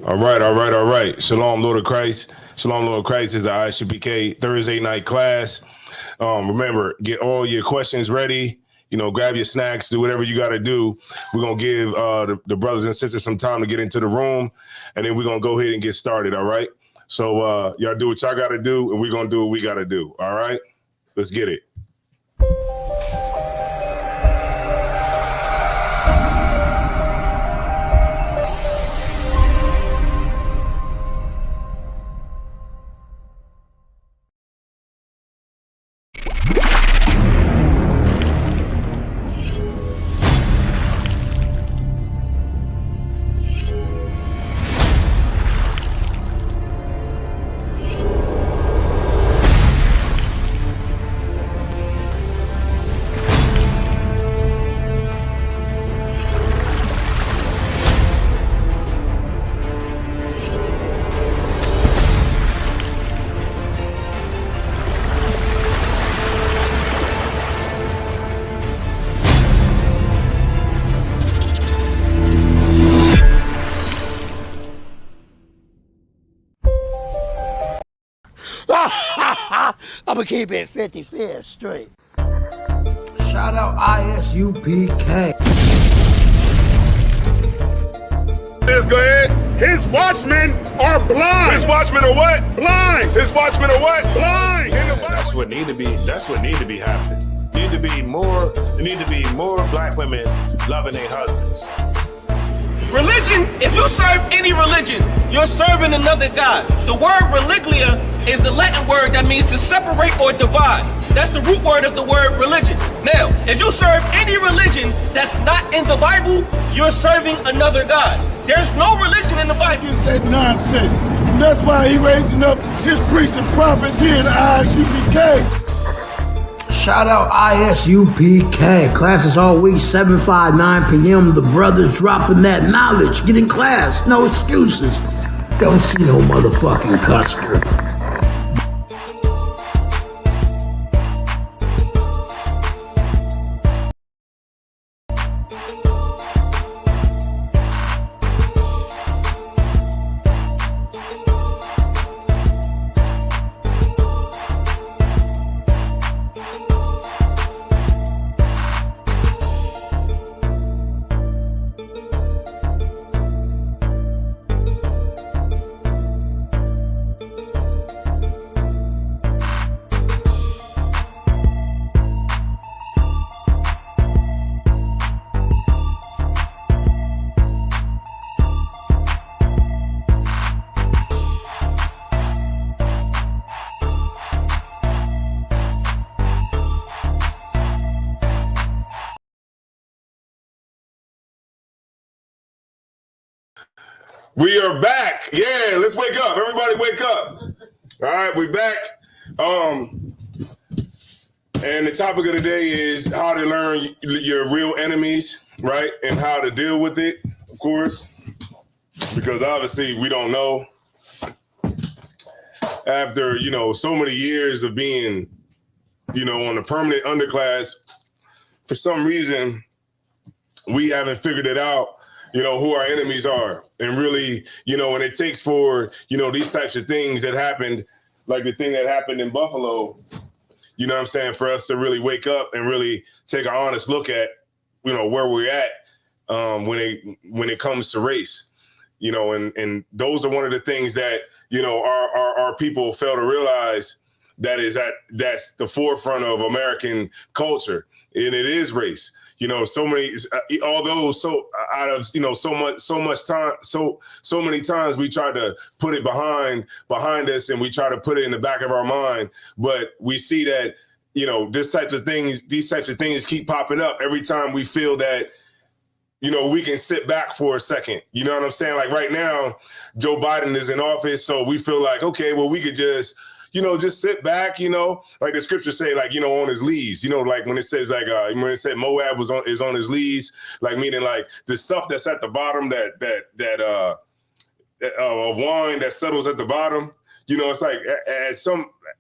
All right, all right, all right. Shalom, Lord of Christ. Shalom, Lord of Christ is the ISUPK Thursday night class. Remember, get all your questions ready. You know, grab your snacks, do whatever you got to do. We're going to give the brothers and sisters some time to get into the room, and then we're going to go ahead and get started, all right? So y'all do what y'all got to do, and we're going to do what we got to do, all right? Let's get it. I'm gonna keep it 55th straight. Shout out ISUPK. Let's go ahead. His watchmen are blind. His watchmen are what? Blind. His watchmen are what? Blind. That's what need to be. That's what need to be happening. Need to be more. There need to be more black women loving their husbands. Religion, if you serve any religion, you're serving another God. The word religlia is the Latin word that means to separate or divide. That's the root word of the word religion. Now, if you serve any religion that's not in the Bible, you're serving another God. There's no religion in the Bible. It's that nonsense. And that's why he raising up his priests and prophets here in the ISUPK. Shout out ISUPK. Classes all week, 7, 5, 9 p.m. The brothers dropping that knowledge. Get in class. No excuses. Don't see no motherfucking customer. We are back. Yeah, let's wake up. Everybody wake up. All right, we're back. And the topic of the day is how to learn your real enemies, right? And how to deal with it, of course, because obviously we don't know. After, so many years of being, on the permanent underclass, for some reason, we haven't figured it out, who our enemies are. And really, and it takes for, these types of things that happened, like the thing that happened in Buffalo, for us to really wake up and really take an honest look at, where we're at when it comes to race, and those are one of the things that, our people fail to realize that's the forefront of American culture, and it is race. So many, although so out of, so many times we try to put it behind us and we try to put it in the back of our mind, but we see that, these types of things keep popping up every time we feel that, we can sit back for a second. You know what I'm saying? Like right now, Joe Biden is in office, so we feel like, okay, well, we could just sit back, like the scriptures say, like, on his lees, like when it says like, when it said Moab is on his lees, like meaning like the stuff that's at the bottom, that wine that settles at the bottom, it's like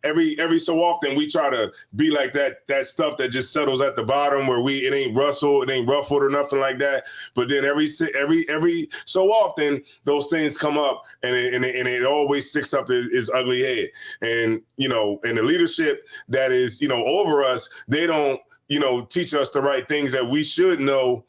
every so often we try to be like that stuff that just settles at the bottom where it ain't ruffled or nothing like that. But then every so often those things come up and it always sticks up its ugly head. And and the leadership that is over us, they don't teach us the right things that we should know.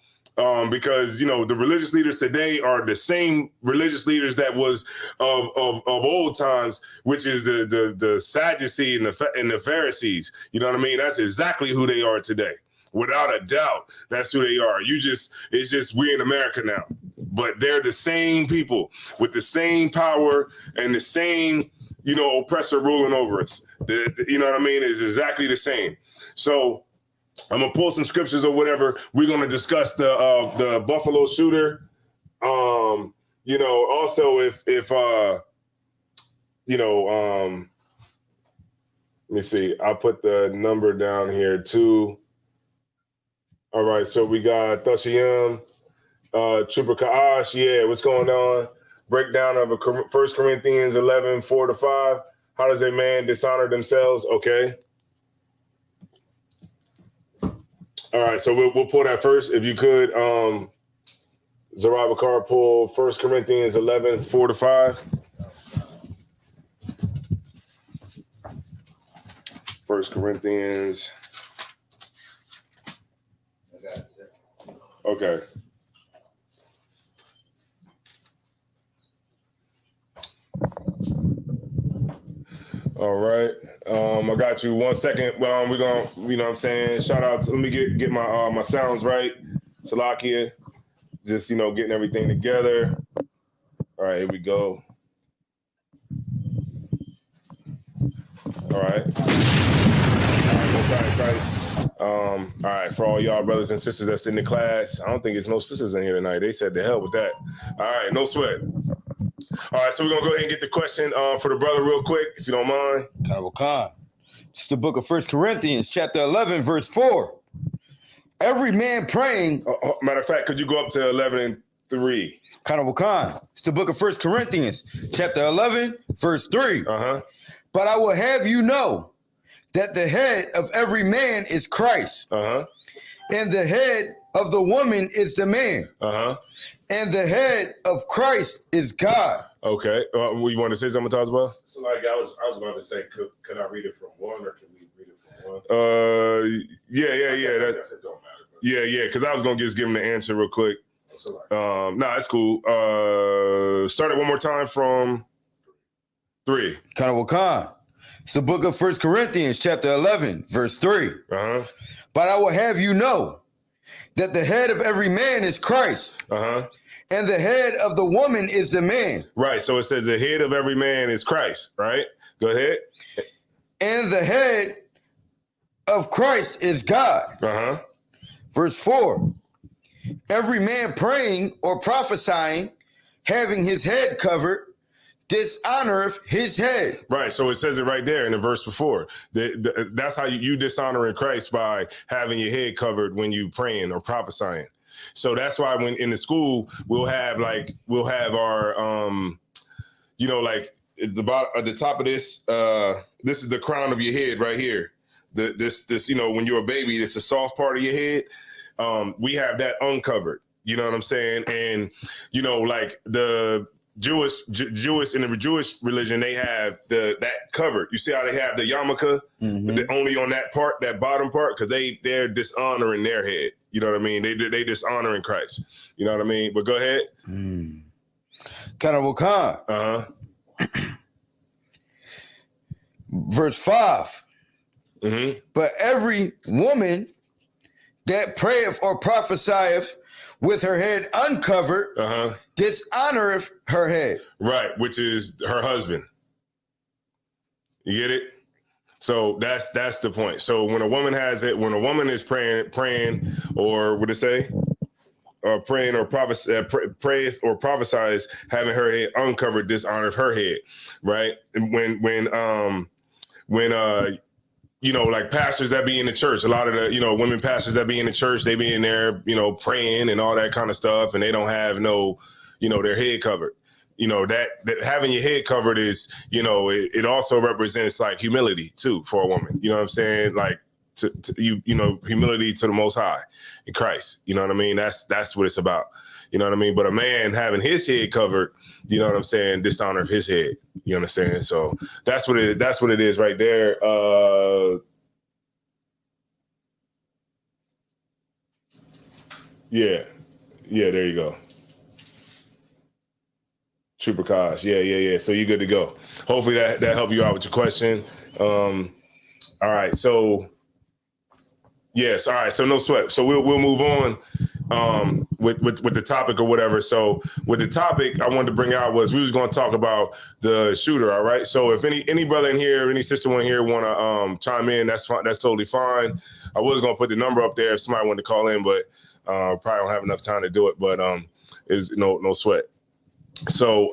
Because the religious leaders today are the same religious leaders that was of old times, which is the Sadducees and the Pharisees. You know what I mean? That's exactly who they are today, without a doubt. That's who they are. It's just we're in America now, but they're the same people with the same power and the same oppressor ruling over us. You know what I mean? It's exactly the same. So I'm gonna pull some scriptures or whatever. We're gonna discuss the Buffalo shooter. Also if let me see. I'll put the number down here too. All right, so we got Thashiyam, Trooper Kaash. Yeah, what's going on? Breakdown of 1 Corinthians 11, 4-5. How does a man dishonor themselves? Okay. All right, so we'll pull that first. If you could, Zara Bakar, pull 1 Corinthians 11, 4-5. 1 Corinthians. Okay. All right. I got you 1 second. Well, we're going to, what I'm saying? Shout out to, let me get my my sounds right. Salakia. Just, getting everything together. All right, here we go. All right. Most High in Christ. All right, for all y'all brothers and sisters that's in the class, I don't think it's no sisters in here tonight. They said the hell with that. All right, no sweat. All right, so we're going to go ahead and get the question for the brother real quick, if you don't mind. Khan. It's the book of 1 Corinthians, chapter 11, verse 4. Every man praying. Matter of fact, could you go up to 11 and 3? Khan. It's the book of 1 Corinthians, chapter 11, verse 3. But I will have you know that the head of every man is Christ, and the head of the woman is the man, and the head of Christ is God. Okay. You want to say something, Tazba? So like I was about to say, could I read it from one, or can we read it from one? Yeah. I guess it don't matter. But Yeah. Because I was gonna just give him the answer real quick. so like, No, it's cool. Start it one more time from 3. Khan. It's the book of 1 Corinthians, chapter 11, verse 3. But I will have you know that the head of every man is Christ, and the head of the woman is the man. Right. So it says the head of every man is Christ, right? Go ahead. And the head of Christ is God. Verse 4. Every man praying or prophesying, having his head covered, dishonoreth his head. Right. So it says it right there in the verse before. That's how you dishonor in Christ, by having your head covered when you praying or prophesying. So that's why when in the school we'll have our like at the top of this this is the crown of your head right here. This when you're a baby, it's the soft part of your head. We have that uncovered. You know what I'm saying? And like the Jewish in the Jewish religion, they have that covered. You see how they have the yarmulke, but only on that part, that bottom part, because they're dishonoring their head. You know what I mean? They dishonoring Christ. You know what I mean? But go ahead. Khan. Verse 5. But every woman that prayeth or prophesieth with her head uncovered, dishonoreth her head. Right, which is her husband. You get it? So that's the point. So when a woman is praying, or what it say? Praying or prayeth or prophesies, having her head uncovered, dishonoreth her head, right? And when like pastors that be in the church, a lot of the, women pastors that be in the church, they be in there, praying and all that kind of stuff. And they don't have their head covered. you know, that having your head covered is, you know, it also represents like humility too for a woman. You know what I'm saying? Like to you know, humility to the Most High in Christ. You know what I mean? That's what it's about. You know what I mean? But a man having his head covered, you know what I'm saying, dishonor of his head. You understand? So that's what it is right there. Yeah, there you go. Trooper Kosh. Yeah. So you're good to go. Hopefully that helped you out with your question. All right. So yes. All right. So no sweat. So we'll move on with the topic or whatever. So with the topic I wanted to bring out was we was going to talk about the shooter. All right. So if any brother in here, any sister in here want to chime in, that's fine. That's totally fine. I was going to put the number up there if somebody wanted to call in, but probably don't have enough time to do it. But is no sweat. So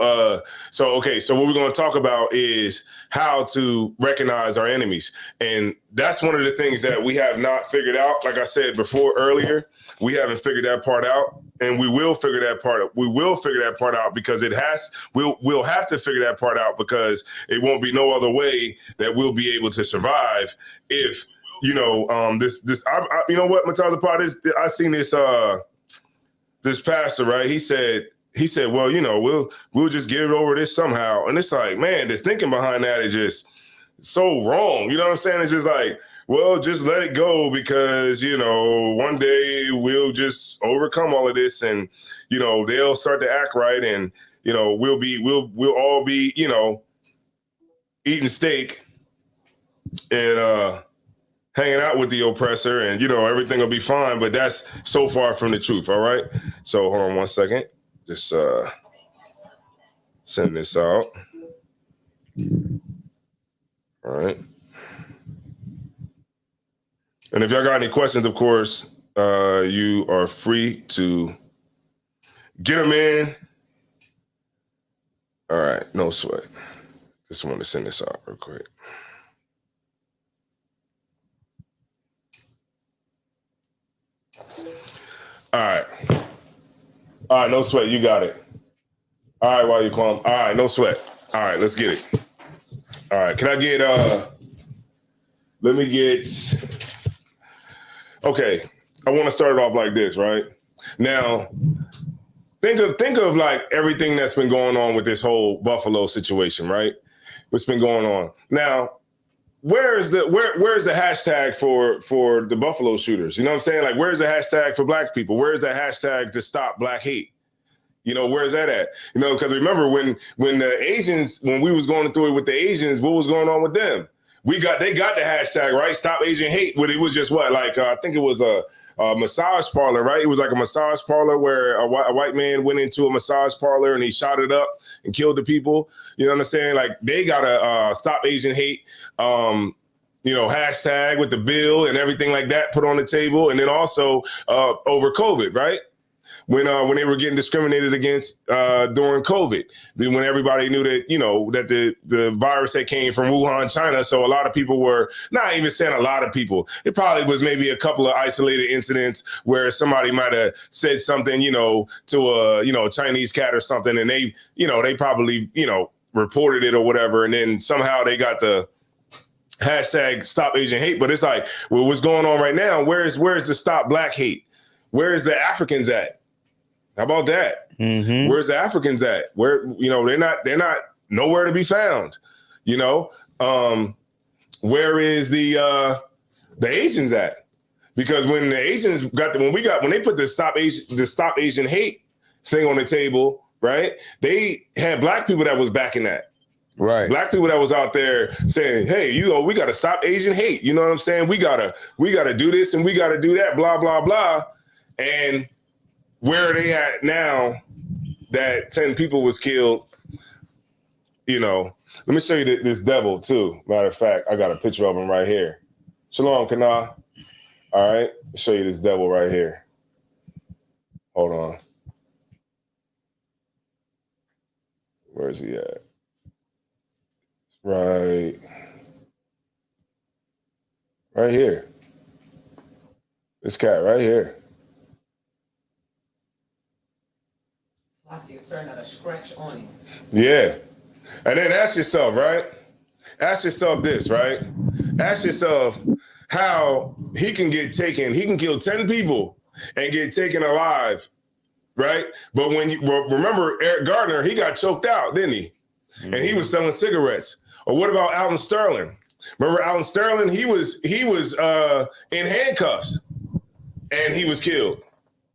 okay. So what we're going to talk about is how to recognize our enemies. And that's one of the things that we have not figured out. Like I said before earlier, we haven't figured that part out, and we will figure that part out. We will figure that part out because we'll have to figure that part out because it won't be no other way that we'll be able to survive if, you know, you know what, Mataza Pod is, I seen this pastor, right? He said, well, you know, we'll just get over this somehow. And it's like, man, this thinking behind that is just so wrong. You know what I'm saying? It's just like, well, just let it go because, you know, one day we'll just overcome all of this and, you know, they'll start to act right. And, you know, we'll all be, you know, eating steak and hanging out with the oppressor and, you know, everything will be fine. But that's so far from the truth. All right. So hold on one second. Just send this out. All right. And if y'all got any questions, of course, you are free to get them in. All right. No sweat. Just want to send this out real quick. All right. All right, no sweat. You got it. All right, while you calm. All right, no sweat. All right, let's get it. All right, can I get, let me get, okay. I want to start it off like this, right? Now, think of like everything that's been going on with this whole Buffalo situation, right? What's been going on. Now, where's the hashtag for the Buffalo shooters? You know what I'm saying? Like, where's the hashtag for black people? Where's the hashtag to stop black hate? You know, where's that at? You know, because remember when the Asians, when we was going through it with the Asians, what was going on with them? They got the hashtag, right? Stop Asian hate. But it was just what, like, I think it was a massage parlor, right? It was like a massage parlor where a white man went into a massage parlor and he shot it up and killed the people. You know what I'm saying? Like, they got to stop Asian hate, you know, hashtag with the bill and everything like that put on the table. And then also over COVID, right? When they were getting discriminated against during COVID, when everybody knew that, you know, that the virus that came from Wuhan, China. So a lot of people were, not even saying a lot of people, it probably was maybe a couple of isolated incidents where somebody might have said something, you know, to a Chinese cat or something. And they, you know, they probably, you know, reported it or whatever. And then somehow they got the hashtag stop Asian hate. But it's like, well, what's going on right now? Where's the stop black hate? Where's the Africans at? How about that? Mm-hmm. Where's the Africans at? Where, you know, they're not nowhere to be found. You know, where is the Asians at? Because when the Asians when they put the stop Asian hate thing on the table, right? They had black people that was backing that. Right. Black people that was out there saying, hey, you know, we got to stop Asian hate. You know what I'm saying? We gotta do this and we got to do that, blah, blah, blah. And where are they at now that 10 people was killed? You know, let me show you this devil too. Matter of fact, I got a picture of him right here. Shalom, Kana. All right, I'll show you this devil right here. Hold on. Where is he at? Right here. This cat right here. Not a scratch on him. Yeah. And then ask yourself, right? Ask yourself this, right? Ask yourself how he can get taken. He can kill 10 people and get taken alive, right? But when you remember Eric Gardner, he got choked out, didn't he? Mm-hmm. And he was selling cigarettes. Or what about Alton Sterling? Remember Alton Sterling? He was in handcuffs and he was killed.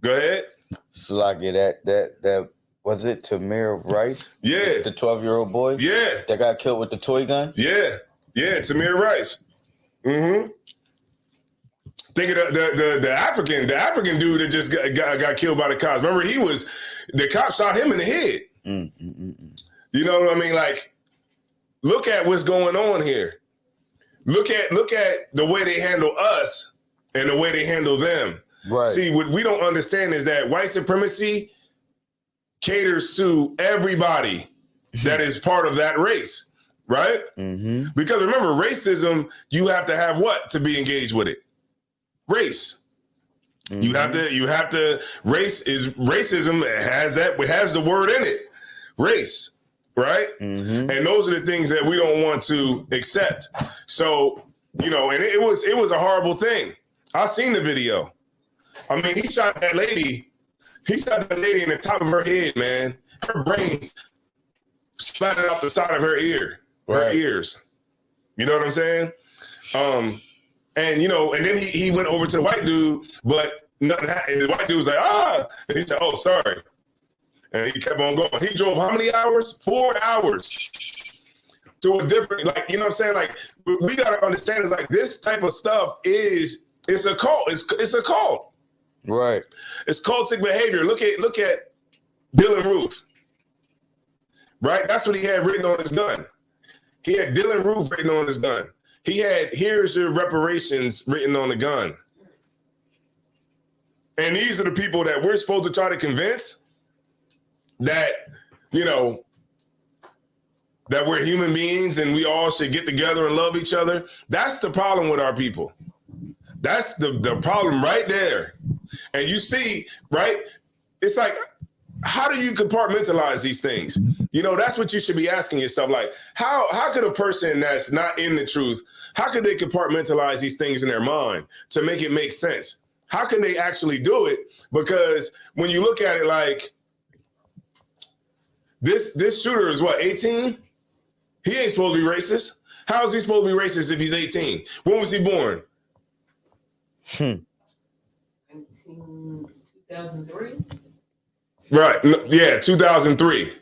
Go ahead. Slocky, that was it Tamir Rice? Yeah. The 12-year-old boy? Yeah. That got killed with the toy gun? Yeah. Yeah, Tamir Rice. Mm-hmm. Think of the African dude that just got killed by the cops. Remember, the cops shot him in the head. You know what I mean? Like, look at what's going on here. Look at the way they handle us and the way they handle them. Right. See, what we don't understand is that white supremacy caters to everybody that is part of that race, right? Mm-hmm. Because remember, racism, you have to have what to be engaged with it? Race. Mm-hmm. You have to. Racism has the word in it. Race, right? Mm-hmm. And those are the things that we don't want to accept. So, and it was a horrible thing. I seen the video. I mean, he shot that lady in the top of her head, man. Her brains splattered off the side of her ears. You know what I'm saying? And then he went over to the white dude, but nothing happened. The white dude was like, and he said, oh, sorry. And he kept on going. He drove how many hours? 4 hours to a different, like, you know what I'm saying? Like, we got to understand is like this type of stuff it's a cult. It's a cult. Right. It's cultic behavior. Look at Dylan Roof. Right? That's what he had written on his gun. He had Dylan Roof written on his gun. He had here's your reparations written on the gun. And these are the people that we're supposed to try to convince that, that we're human beings and we all should get together and love each other. That's the problem with our people. That's the problem right there. And you see, right? It's like, how do you compartmentalize these things? That's what you should be asking yourself. Like, how could a person that's not in the truth, how could they compartmentalize these things in their mind to make it make sense? How can they actually do it? Because when you look at it like, this shooter is what, 18? He ain't supposed to be racist. How is he supposed to be racist if he's 18? When was he born? 2003? Right. Yeah, 2003.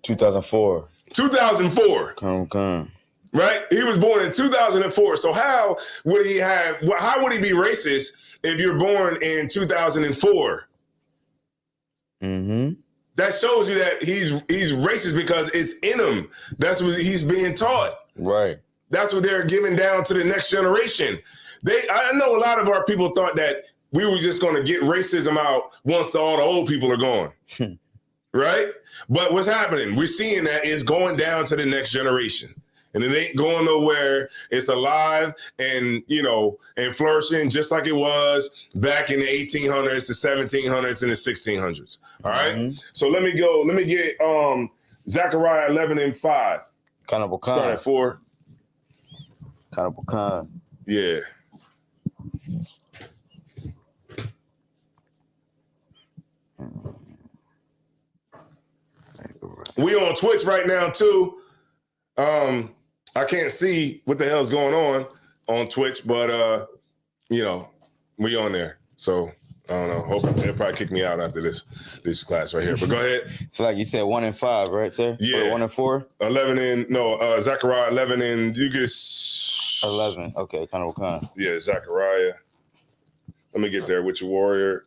2004. 2004. Come. Right? He was born in 2004. So how would he be racist if you're born in 2004? Mm-hmm. That shows you that he's racist because it's in him. That's what he's being taught. Right. That's what they're giving down to the next generation. I know a lot of our people thought that we were just going to get racism out once all the old people are gone. Right? But what's happening? We're seeing that it's going down to the next generation. And it ain't going nowhere. It's alive and, and flourishing just like it was back in the 1800s, the 1700s, and the 1600s. All right? Mm-hmm. So let me get Zechariah 11:5. Cannibal Khan. Start at 4. Cannibal Khan. Yeah. We on Twitch right now too. I can't see what the hell's going on Twitch, but we on there. So I don't know. Hopefully they'll probably kick me out after this class right here. But go ahead. So like you said, 1 and 5, right, sir? Yeah. Or 1 and 4? 11 and Zechariah 11 and you get 11. Okay, Cannibal Khan. Yeah, Zechariah. Let me get there with your warrior.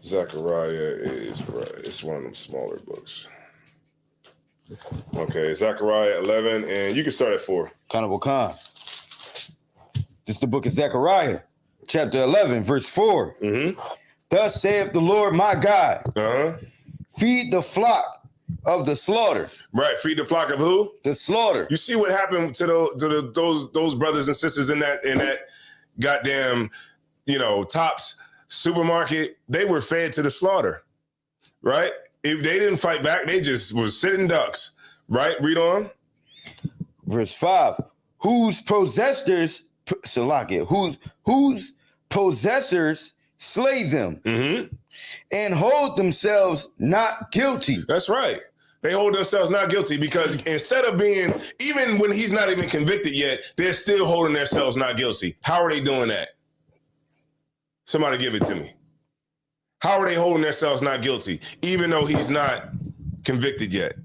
Zechariah is right. It's one of them smaller books. Okay, Zechariah 11, and you can start at 4. Cannibal Khan. This is the book of Zechariah, chapter 11, verse 4. Mm-hmm. Thus saith the Lord my God, feed the flock of the slaughter. Right, feed the flock of who? The slaughter. You see what happened to those brothers and sisters in that goddamn, Tops supermarket, they were fed to the slaughter, right? If they didn't fight back, they just was sitting ducks, right? Read on. Verse 5. Whose possessors, Salakia, whose possessors slay them and hold themselves not guilty. That's right. They hold themselves not guilty because instead of being, even when he's not even convicted yet, they're still holding themselves not guilty. How are they doing that? Somebody give it to me. How are they holding themselves not guilty, even though he's not convicted yet?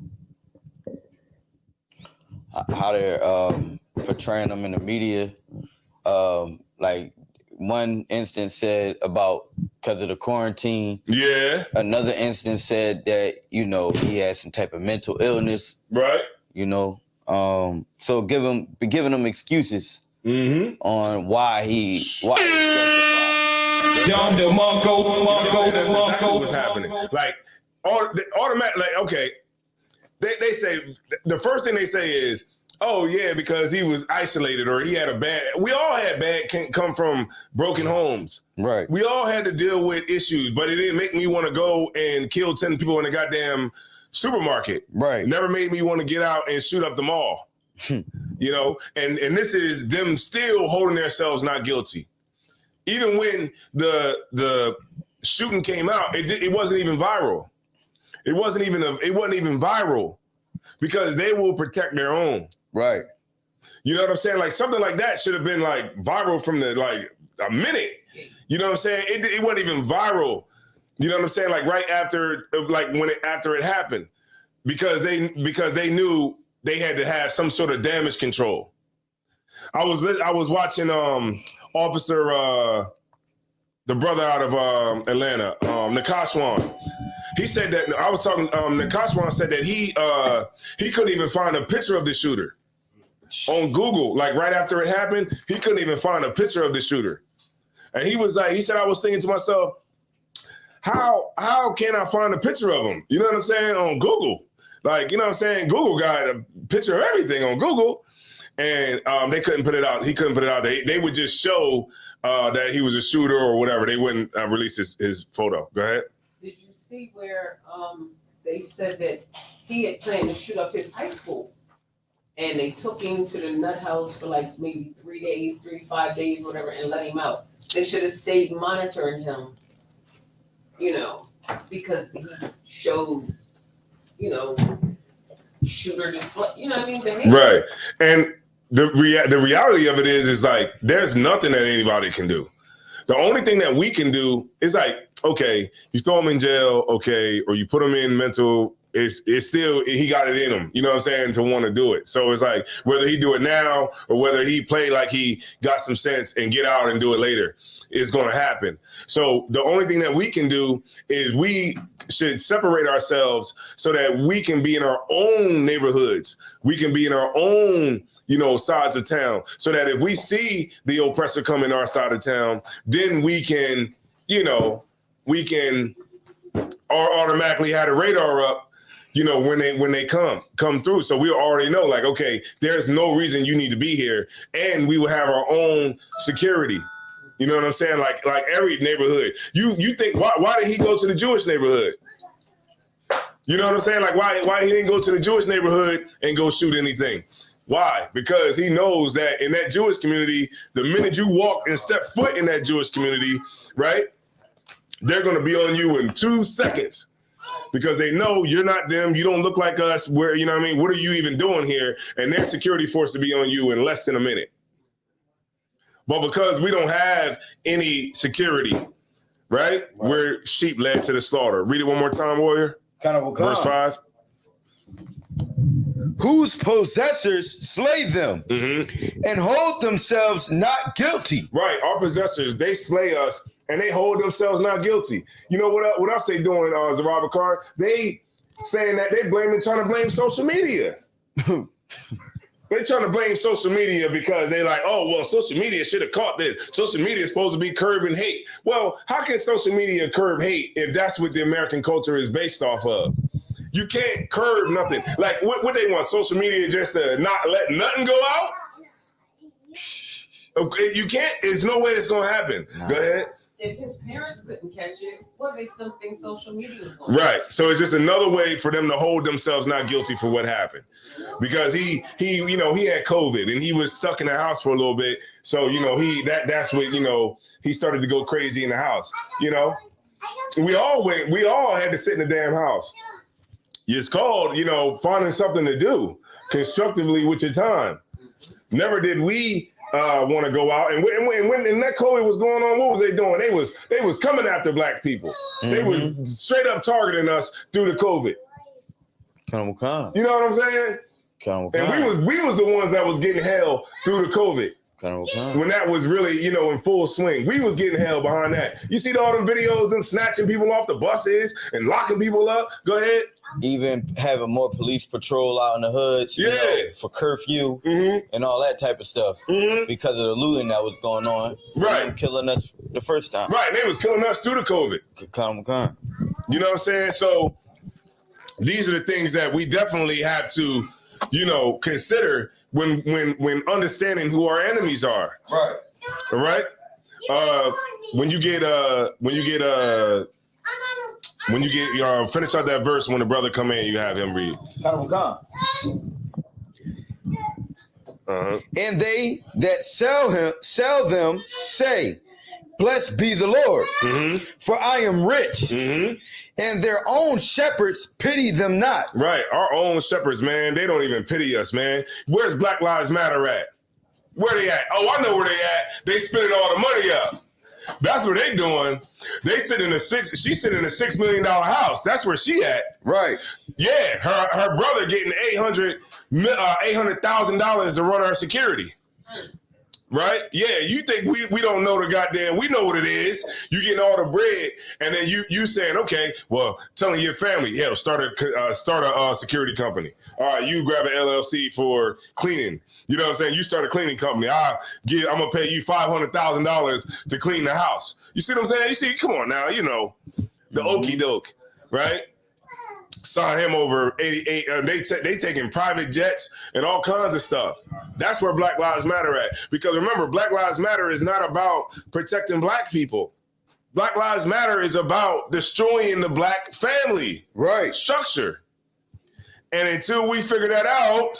How they're portraying them in the media. Like one instance said about because of the quarantine. Yeah. Another instance said that, you know, he had some type of mental illness. Right. You know, so giving them excuses on why he justified. That's exactly what's happening. Like, automatic. Like, okay, they say the first thing they say is, "Oh yeah, because he was isolated or he had a bad." We all had bad come from broken homes. Right. We all had to deal with issues, but it didn't make me want to go and kill 10 people in a goddamn supermarket. Right. Never made me want to get out and shoot up the mall. You know, and this is them still holding themselves not guilty. Even when the shooting came out, it wasn't even viral. It wasn't even viral because they will protect their own. Right. You know what I'm saying? Like something like that should have been like viral from the like a minute. You know what I'm saying? It wasn't even viral. You know what I'm saying? Like right after, like after it happened, because they knew they had to have some sort of damage control. I was watching Officer the brother out of Atlanta, Nakashwan. He said that I was talking. Nakashwan said that he couldn't even find a picture of the shooter on Google. Like right after it happened, he couldn't even find a picture of the shooter. And he was like, he said, I was thinking to myself, how can I find a picture of him? You know what I'm saying? On Google. Like, you know what I'm saying? Google got a picture of everything on Google. And they couldn't put it out. He couldn't put it out. They would just show that he was a shooter or whatever. They wouldn't release his photo. Go ahead. Did you see where they said that he had planned to shoot up his high school? And they took him to the nut house for like maybe 3 days, 3 to 5 days, whatever, and let him out. They should have stayed monitoring him, you know, because he showed, you know, shooter display, you know what I mean? Behavior. Right. And the reality of it is like there's nothing that anybody can do. The only thing that we can do is like, okay, you throw him in jail, okay, or you put him in mental. It's still, he got it in him, you know what I'm saying, to want to do it. So it's like whether he do it now or whether he play like he got some sense and get out and do it later, it's going to happen. So the only thing that we can do is we should separate ourselves so that we can be in our own neighborhoods. We can be in our own, you know, sides of town, so that if we see the oppressor come in our side of town, then we can, you know, we can automatically have the radar up, you know, when they come through. So we already know, like, okay, there's no reason you need to be here, and we will have our own security. You know what I'm saying? Like every neighborhood. You think why did he go to the Jewish neighborhood? You know what I'm saying? Like why he didn't go to the Jewish neighborhood and go shoot anything? Why? Because he knows that in that Jewish community, the minute you walk and step foot in that Jewish community, right, they're going to be on you in 2 seconds. Because they know you're not them, you don't look like us, where, you know what I mean? What are you even doing here? And their security force to be on you in less than a minute. But because we don't have any security, right? We're sheep led to the slaughter. Read it one more time, Warrior. Verse 5. Whose possessors slay them and hold themselves not guilty. Right, our possessors, they slay us and they hold themselves not guilty. You know what else they doing, Zarab Bakar? They saying that they trying to blame social media. They trying to blame social media because they like, oh, well, social media should have caught this. Social media is supposed to be curbing hate. Well, how can social media curb hate if that's what the American culture is based off of? You can't curb nothing. Like, what they want, social media just to not let nothing go out? Okay, you can't. There's no way it's gonna happen. Nah. Go ahead. If his parents couldn't catch it, what makes them think social media was going Right. So it's just another way for them to hold themselves not guilty for what happened, because he you know, he had COVID and he was stuck in the house for a little bit. So you know, that's what, you know, he started to go crazy in the house. You know, we all had to sit in the damn house. It's called, you know, finding something to do constructively with your time. Never did we want to go out, and when that COVID was going on, what was they doing? They was coming after black people. They was straight up targeting us through the COVID. You know what I'm saying? And we was the ones that was getting hell through the COVID. When that was really, you know, in full swing, we was getting hell behind that. You see all them videos, them snatching people off the buses and locking people up. Go ahead. Even having more police patrol out in the hoods, you know, for curfew and all that type of stuff because of the looting that was going on. Right. Them killing us the first time. Right. They was killing us through the COVID. You know what I'm saying? So these are the things that we definitely have to, you know, consider when understanding who our enemies are. Right. All right. When you get finish out that verse, when the brother come in, you have him read. And they that sell them say, blessed be the Lord, for I am rich. And their own shepherds pity them not. Right. Our own shepherds, man, they don't even pity us, man. Where's Black Lives Matter at? Where they at? Oh, I know where they at. They spending all the money up. That's what they doing. She's sitting in a $6 million house. That's where she at. Right. Yeah. Her brother getting $800,000 to run our security. Right? Yeah, you think we don't know the goddamn, we know what it is. You getting all the bread, and then you saying, okay, well, telling your family, hell, start a security company. All right, you grab an LLC for cleaning. You know what I'm saying? You start a cleaning company. I'm gonna pay you $500,000 to clean the house. You see what I'm saying? You see, come on now, you know, the okie doke, right? Sign him over 88. They taking private jets and all kinds of stuff. That's where Black Lives Matter at. Because remember, Black Lives Matter is not about protecting black people. Black Lives Matter is about destroying the black family structure. And until we figure that out,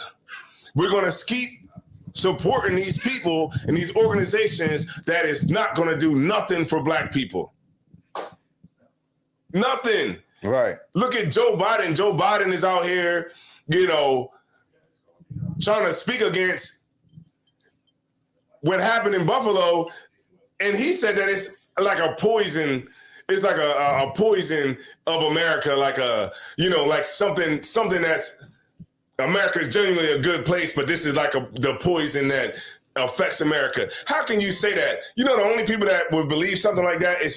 we're going to keep supporting these people and these organizations that is not going to do nothing for black people. Nothing. Right. Look at Joe Biden. Joe Biden is out here, you know, trying to speak against what happened in Buffalo. And he said that it's like a poison. It's like a poison of America, like like something that's America is genuinely a good place, but this is like the poison that affects America. How can you say that? You know, the only people that would believe something like that is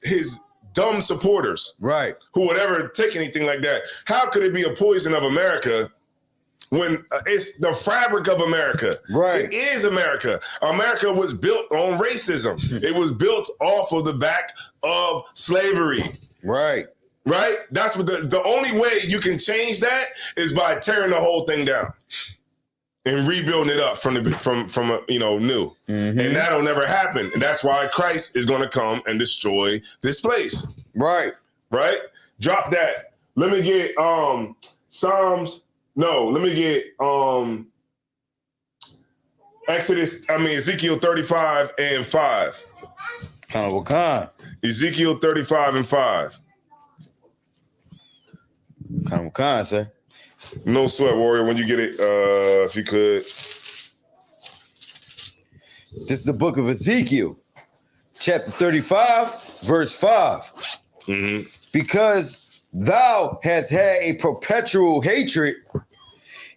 his dumb supporters, right? Who would ever take anything like that. How could it be a poison of America when it's the fabric of America? Right. It is America. America was built on racism. It was built off of the back of slavery. Right. Right? That's what the only way you can change that is by tearing the whole thing down and rebuilding it up from new. And that'll never happen. And that's why Christ is going to come and destroy this place. Right. Right? Drop that. Let me get Ezekiel 35 and 5. Ezekiel 35 and 5. Sir. No sweat, warrior, when you get it, if you could. This is the book of Ezekiel, chapter 35, verse 5. Because thou hast had a perpetual hatred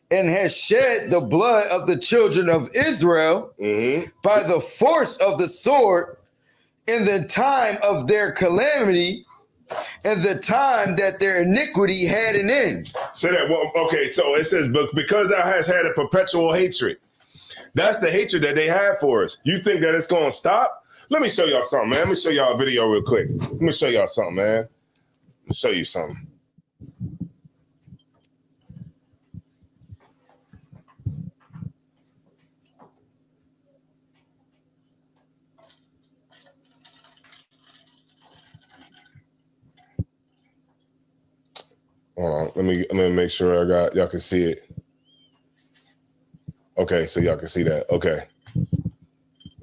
and hast shed the blood of the children of Israel by the force of the sword in the time of their calamity and the time that their iniquity had an end. Say that. Well, okay, so it says, but because thou hast had a perpetual hatred. That's the hatred that they have for us. You think that it's going to stop? Let me show y'all something, man. Let me show y'all a video real quick. Let me show y'all something, man. Let me show you something. Hold on. Let me make sure y'all can see it. Okay, so y'all can see that. Okay.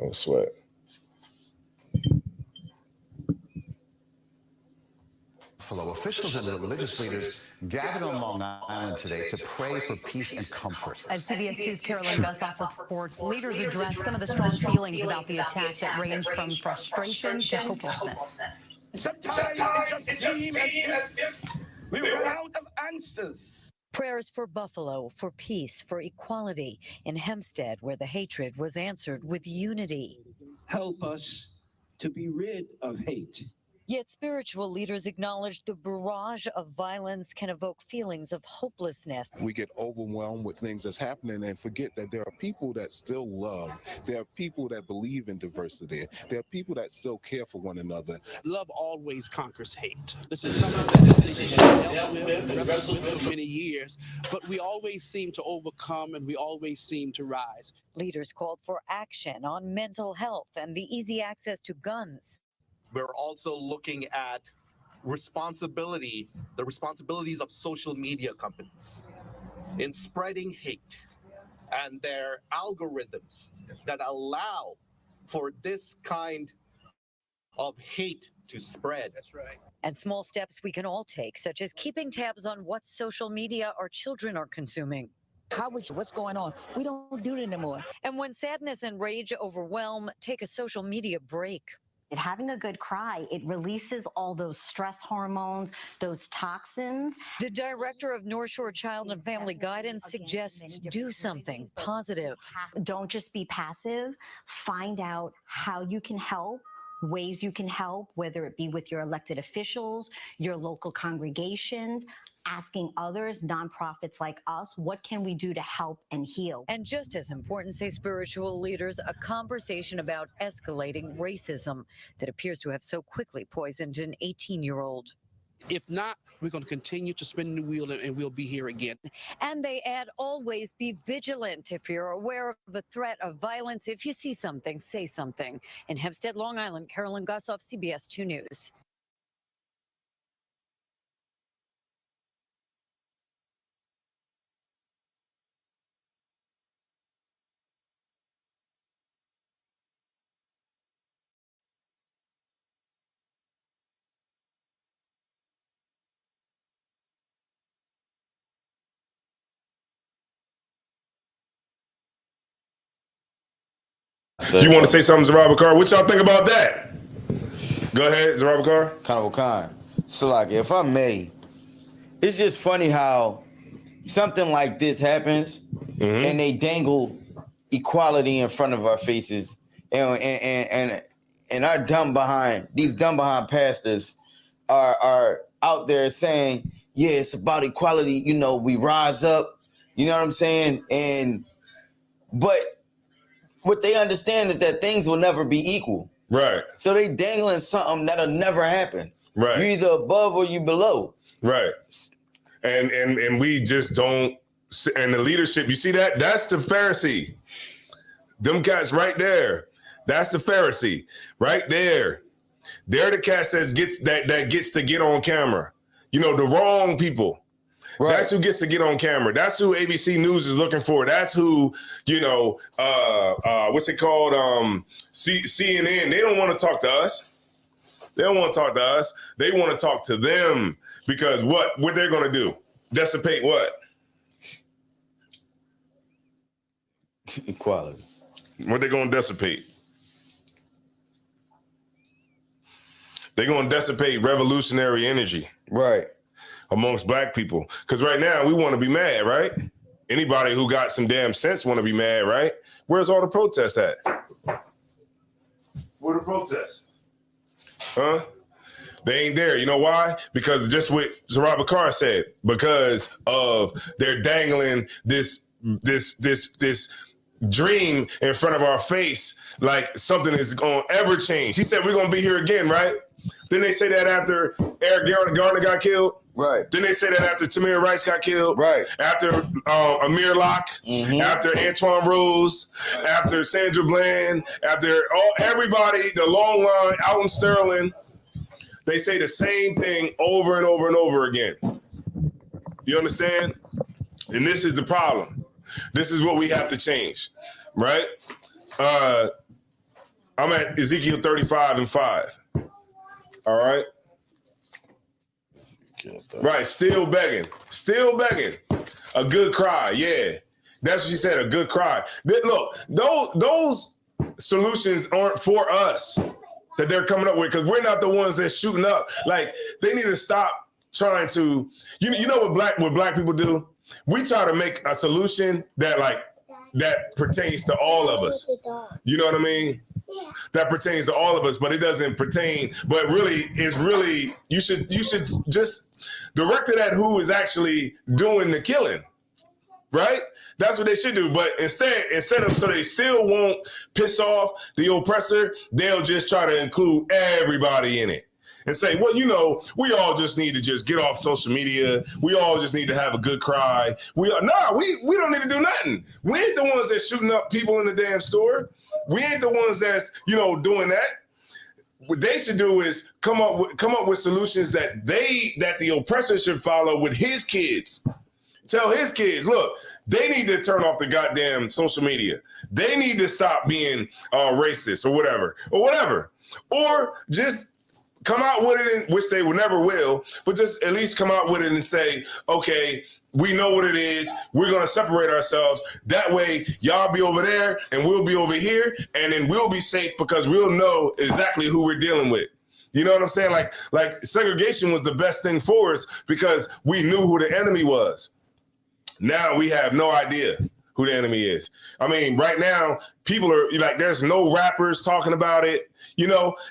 No sweat. Buffalo, officials and religious leaders gathered on Long Island today to pray for peace and comfort. As CBS 2's Carolyn Gussoff reports, leaders addressed some of the strong feelings about the attack that ranged from frustration to hopelessness. Sometimes it just seems as if we run out of answers. Prayers for Buffalo, for peace, for equality. In Hempstead, where the hatred was answered with unity. Help us to be rid of hate. Yet spiritual leaders acknowledged the barrage of violence can evoke feelings of hopelessness. We get overwhelmed with things that's happening and forget that there are people that still love. There are people that believe in diversity. There are people that still care for one another. Love always conquers hate. This is something that this nation has dealt with and wrestled with for many years, but we always seem to overcome and we always seem to rise. Leaders called for action on mental health and the easy access to guns. We're also looking at the responsibilities of social media companies in spreading hate and their algorithms that allow for this kind of hate to spread. That's right. And small steps we can all take, such as keeping tabs on what social media our children are consuming. What's going on? We don't do it anymore. And when sadness and rage overwhelm, take a social media break. Having a good cry, it releases all those stress hormones, those toxins. The director of North Shore Child and Family Guidance suggests do something positive. Don't just be passive. Find out how you can help, ways you can help, whether it be with your elected officials, your local congregations, asking others, nonprofits like us, what can we do to help and heal? And just as important, say spiritual leaders, a conversation about escalating racism that appears to have so quickly poisoned an 18-year-old. If not, we're going to continue to spin the wheel and we'll be here again. And they add, always be vigilant. If you're aware of the threat of violence, if you see something, say something. In Hempstead, Long Island, Carolyn Gussoff, CBS 2 News. You want to say something, Zarabakar? What y'all think about that? Go ahead, Zarabakar. Khan. So, like, if I may, it's just funny how something like this happens and they dangle equality in front of our faces, and our dumb behind pastors are out there saying, yeah, it's about equality. You know, we rise up. You know what I'm saying? But what they understand is that things will never be equal. Right. So they dangling something that'll never happen. Right. You're either above or you below. Right. And we just don't. And the leadership, you see that? That's the Pharisee. Them cats right there. That's the Pharisee right there. They're the cats that gets to get on camera. You know, the wrong people. Right. That's who gets to get on camera. That's who ABC News is looking for. That's who, you know, what's it called? CNN. They don't want to talk to us. They don't want to talk to us. They want to talk to them because what they're going to do? Dissipate what? Equality. What they going to dissipate? They're going to dissipate revolutionary energy. Right. Amongst black people. Because right now we want to be mad, right? Anybody who got some damn sense want to be mad, right? Where's all the protests at? Where the protests? Huh? They ain't there. You know why? Because just what Zarabakar said, because of they're dangling this dream in front of our face like something is going to ever change. He said we're going to be here again, right? Then they say that after Eric Garner got killed. Right. Then they say that after Tamir Rice got killed. Right. After Amir Locke. After Antoine Rose. After Sandra Bland. After everybody, the long line, Alton Sterling. They say the same thing over and over and over again. You understand? And this is the problem. This is what we have to change, right? I'm at Ezekiel 35:5. All right. Right, still begging. A good cry, yeah. That's what she said, a good cry. Look, those solutions aren't for us that they're coming up with, because we're not the ones that's shooting up. Like, they need to stop trying to, you know what black people do? We try to make a solution that pertains to all of us. You know what I mean? That pertains to all of us, but it doesn't pertain. But really, you should just direct it at who is actually doing the killing, right? That's what they should do. But instead of, so they still won't piss off the oppressor, they'll just try to include everybody in it and say, well, you know, we all just need to just get off social media. We all just need to have a good cry. We don't need to do nothing. We ain't the ones that's shooting up people in the damn store. We ain't the ones that's, doing that. What they should do is come up with solutions that the oppressor should follow with his kids. Tell his kids, look, they need to turn off the goddamn social media. They need to stop being racist or whatever. Or just come out with it, which they never will, but just at least come out with it and say, okay, we know what it is. We're going to separate ourselves. That way, y'all be over there and we'll be over here, and then we'll be safe because we'll know exactly who we're dealing with. You know what I'm saying? Like segregation was the best thing for us because we knew who the enemy was. Now we have no idea who the enemy is. I mean, right now, people are like, there's no rappers talking about it.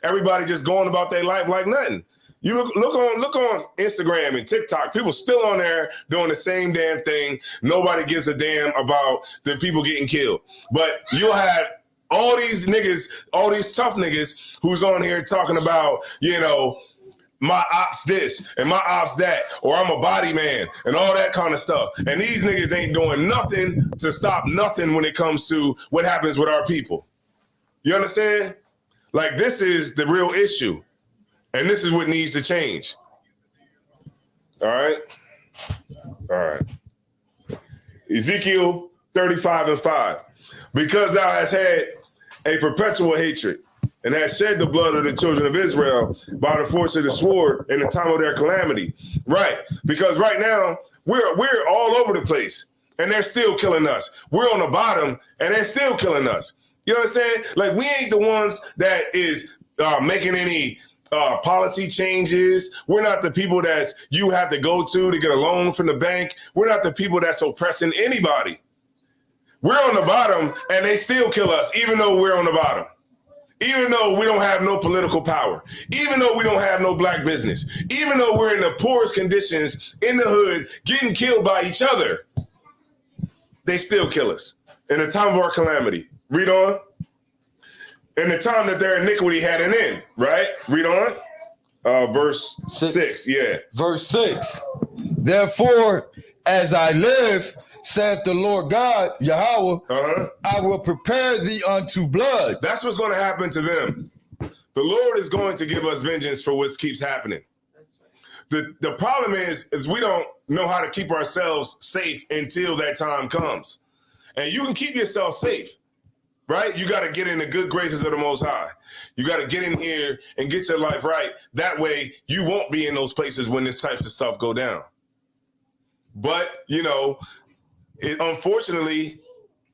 Everybody just going about their life like nothing. You look on Instagram and TikTok, people still on there doing the same damn thing. Nobody gives a damn about the people getting killed. But you'll have all these niggas, all these tough niggas who's on here talking about, my ops this and my ops that, or I'm a body man and all that kind of stuff. And these niggas ain't doing nothing to stop nothing when it comes to what happens with our people. You understand? Like, this is the real issue. And this is what needs to change. All right. Ezekiel 35:5. Because thou hast had a perpetual hatred and hast shed the blood of the children of Israel by the force of the sword in the time of their calamity. Right. Because right now we're all over the place and they're still killing us. We're on the bottom and they're still killing us. You understand? Like, we ain't the ones that is making any policy changes. We're not the people that you have to go to get a loan from the bank. We're not the people that's oppressing anybody. We're on the bottom and they still kill us, even though we're on the bottom. Even though we don't have no political power, even though we don't have no black business, even though we're in the poorest conditions in the hood, getting killed by each other, they still kill us in the time of our calamity. Read on. In the time that their iniquity had an end, right? Read on. Verse 6, yeah. Verse 6. Therefore, as I live, saith the Lord God, Yahweh, I will prepare thee unto blood. That's what's going to happen to them. The Lord is going to give us vengeance for what keeps happening. The problem is we don't know how to keep ourselves safe until that time comes. And you can keep yourself safe, right? You got to get in the good graces of the Most High. You got to get in here and get your life right. That way you won't be in those places when this types of stuff go down. But, unfortunately,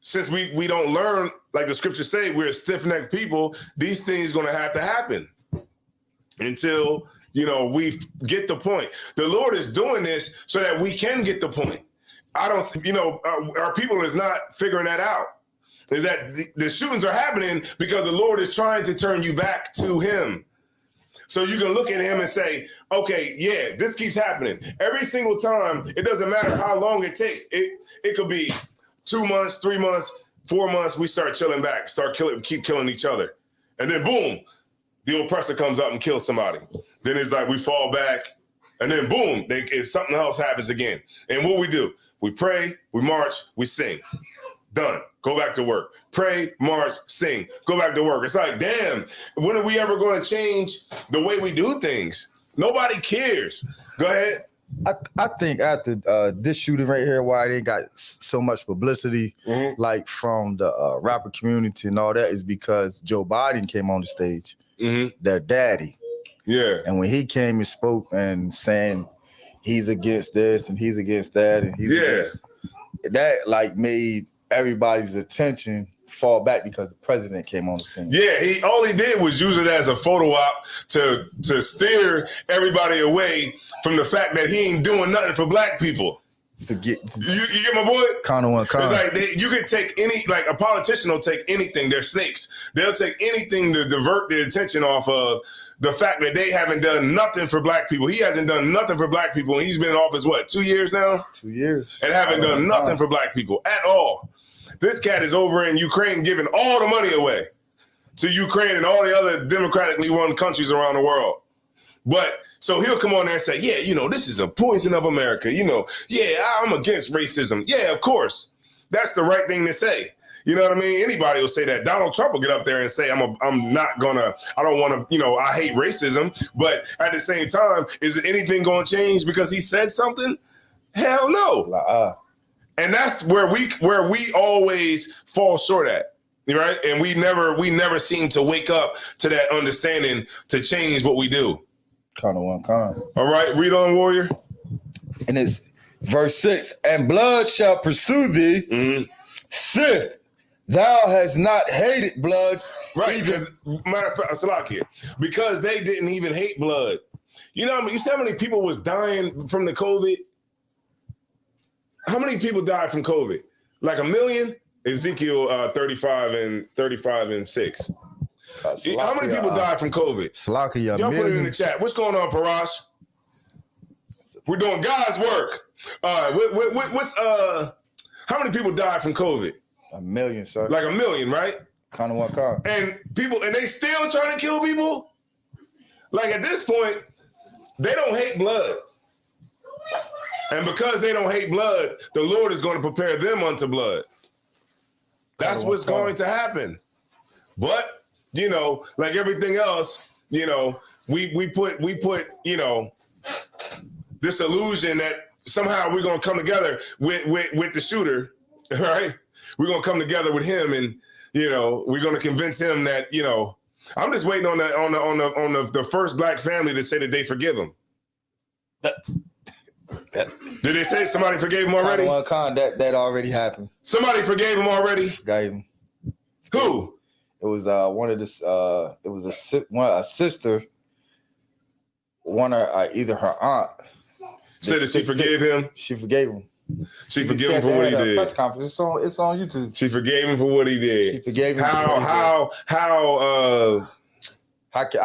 since we don't learn, like the scriptures say, we're a stiff-necked people, these things going to have to happen until, we get the point. The Lord is doing this so that we can get the point. I don't, our people is not figuring that out. Is that the shootings are happening because the Lord is trying to turn you back to him. So you can look at him and say, okay, yeah, this keeps happening. Every single time, it doesn't matter how long it takes. It could be 2 months, 3 months, 4 months, we start chilling back, keep killing each other. And then boom, the oppressor comes up and kills somebody. Then it's like we fall back, and then boom, something else happens again. And what we do? We pray, we march, we sing. Done. Go back to work. Pray, march, sing. Go back to work. It's like, damn, when are we ever going to change the way we do things? Nobody cares. Go ahead. I think after this shooting right here, why it ain't got so much publicity, like from the rapper community and all that, is because Joe Biden came on the stage, their daddy. Yeah. And when he came and spoke and saying he's against this and he's against that and he's against, that like made everybody's attention fall back because the president came on the scene. Yeah, all he did was use it as a photo op to steer everybody away from the fact that he ain't doing nothing for black people. To get you get my boy? Kind of one kind. It's like you could take any, like a politician will take anything. They're snakes. They'll take anything to divert the attention off of the fact that they haven't done nothing for black people. He hasn't done nothing for black people, and he's been in office, what, 2 years now? 2 years. And haven't done nothing for black people at all. This cat is over in Ukraine giving all the money away to Ukraine and all the other democratically run countries around the world. But so he'll come on there and say, yeah, you know, this is a poison of America. You know, yeah, I'm against racism. Yeah, of course. That's the right thing to say. You know what I mean? Anybody will say that. Donald Trump will get up there and say, I don't want to, you know, I hate racism. But at the same time, is anything going to change because he said something? Hell no. And that's where we always fall short at, right? And we never seem to wake up to that understanding to change what we do. Kind of one kind. All right, read on, Warrior. And it's verse 6. And blood shall pursue thee, sith thou hast not hated blood. Right, because matter of fact, Salakia, because they didn't even hate blood. You know, you see how many people was dying from the COVID? How many people died from COVID? Like 1 million? Ezekiel 35 and 6. How many people died from COVID? Y'all put it in the chat. What's going on, Parash? We're doing God's work. What's how many people died from COVID? 1 million, sir. Like 1 million, right? Kind of one car. And they still trying to kill people? Like at this point, they don't hate blood. And because they don't hate blood, the Lord is going to prepare them unto blood. That's what's going to happen. But, you know, like everything else, you know, we put, you know, this illusion that somehow we're going to come together with the shooter, right? We're going to come together with him and, you know, we're going to convince him that, you know, I'm just waiting on the first black family to say that they forgive him. Did they say somebody forgave him already? That already happened. Somebody forgave him already? Forgave him. Who? It was one of this. It was a sister. Either her aunt said that she forgave him. She forgave him. She forgave him for what he did. Press conference. It's on YouTube. She forgave him for what he did. She forgave him. I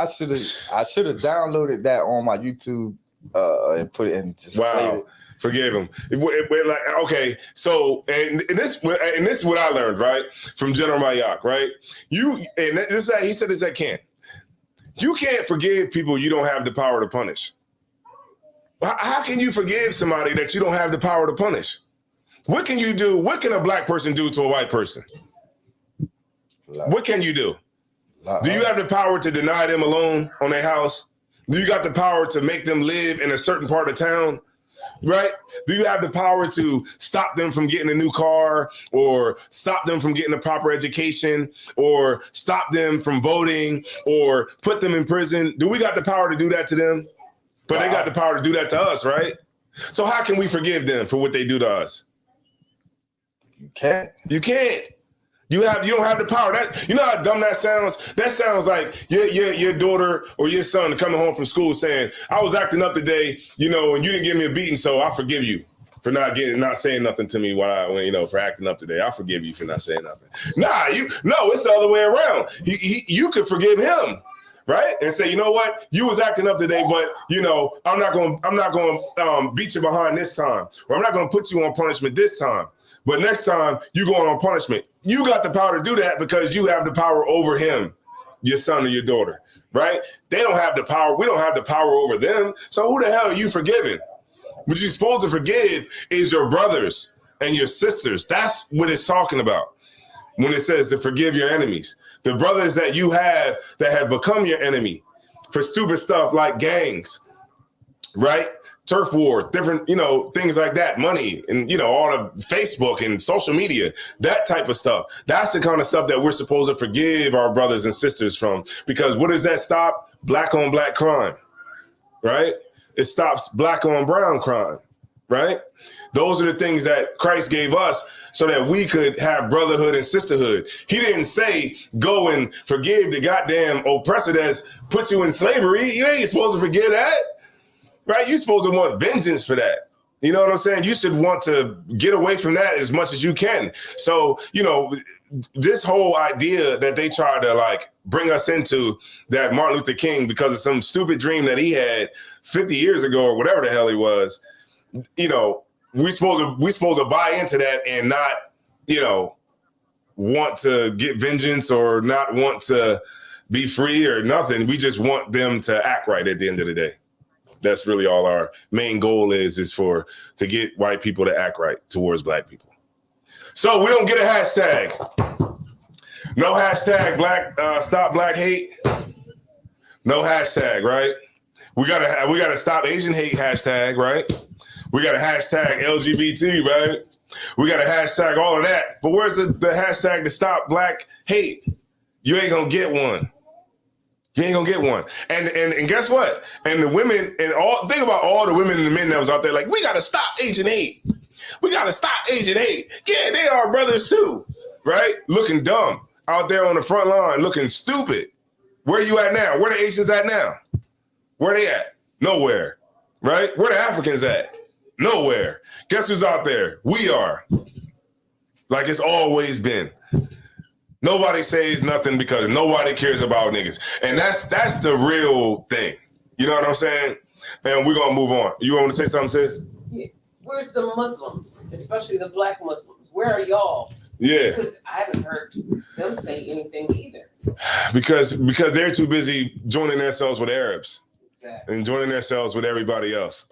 should have downloaded that on my YouTube and put it in. Just played it. Forgive him. Like, okay, so and this is what I learned, right, from General Mayak, right? He said this at camp. You can't forgive people you don't have the power to punish. How can you forgive somebody that you don't have the power to punish? What can you do? What can a black person do to a white person? What can you do? Do you have the power to deny them a loan on their house? Do you got the power to make them live in a certain part of town? Right? Do you have the power to stop them from getting a new car or stop them from getting a proper education or stop them from voting or put them in prison? Do we got the power to do that to them? But they got the power to do that to us, right? So how can we forgive them for what they do to us? You can't. You can't. You don't have the power. You know how dumb that sounds? That sounds like your daughter or your son coming home from school saying, I was acting up today, you know, and you didn't give me a beating, so I forgive you for not saying nothing to me for acting up today. I forgive you for not saying nothing. It's the other way around. You could forgive him, right? And say, you know what? You was acting up today, but you know, I'm not going to beat you behind this time, or I'm not going to put you on punishment this time. But next time you going on punishment, you got the power to do that because you have the power over him, your son or your daughter, right? They don't have the power. We don't have the power over them. So who the hell are you forgiving? What you're supposed to forgive is your brothers and your sisters. That's what it's talking about when it says to forgive your enemies. The brothers that you have that have become your enemy for stupid stuff like gangs, right? turf war, different, things like that, money and, all the Facebook and social media, that type of stuff. That's the kind of stuff that we're supposed to forgive our brothers and sisters from, because what does that stop? Black on black crime, right? It stops black on brown crime, right? Those are the things that Christ gave us so that we could have brotherhood and sisterhood. He didn't say, go and forgive the goddamn oppressor that's put you in slavery. You ain't supposed to forgive that, right? You're supposed to want vengeance for that. You know what I'm saying? You should want to get away from that as much as you can. So, this whole idea that they try to like bring us into, that Martin Luther King, because of some stupid dream that he had 50 years ago or whatever the hell he was, we're supposed to buy into that and not, want to get vengeance or not want to be free or nothing. We just want them to act right at the end of the day. That's really all our main goal is to get white people to act right towards black people. So we don't get a hashtag. No hashtag stop black hate. No hashtag, right? We gotta stop Asian hate hashtag, right? We got a hashtag LGBT, right? We got a hashtag all of that. But where's the hashtag to stop black hate? You ain't gonna get one. You ain't gonna get one. And guess what? And the women think about all the women and the men that was out there like, we gotta stop Asian hate. We gotta stop Asian hate. Yeah, they are brothers too, right? Looking dumb out there on the front line, looking stupid. Where you at now? Where the Asians at now? Where they at? Nowhere, right? Where the Africans at? Nowhere. Guess who's out there? We are. Like it's always been. Nobody says nothing because nobody cares about niggas. And that's the real thing. You know what I'm saying? And we're going to move on. You want to say something, sis? Yeah. Where's the Muslims, especially the black Muslims? Where are y'all? Yeah. Because I haven't heard them say anything either. Because they're too busy joining themselves with Arabs. Exactly. And joining themselves with everybody else.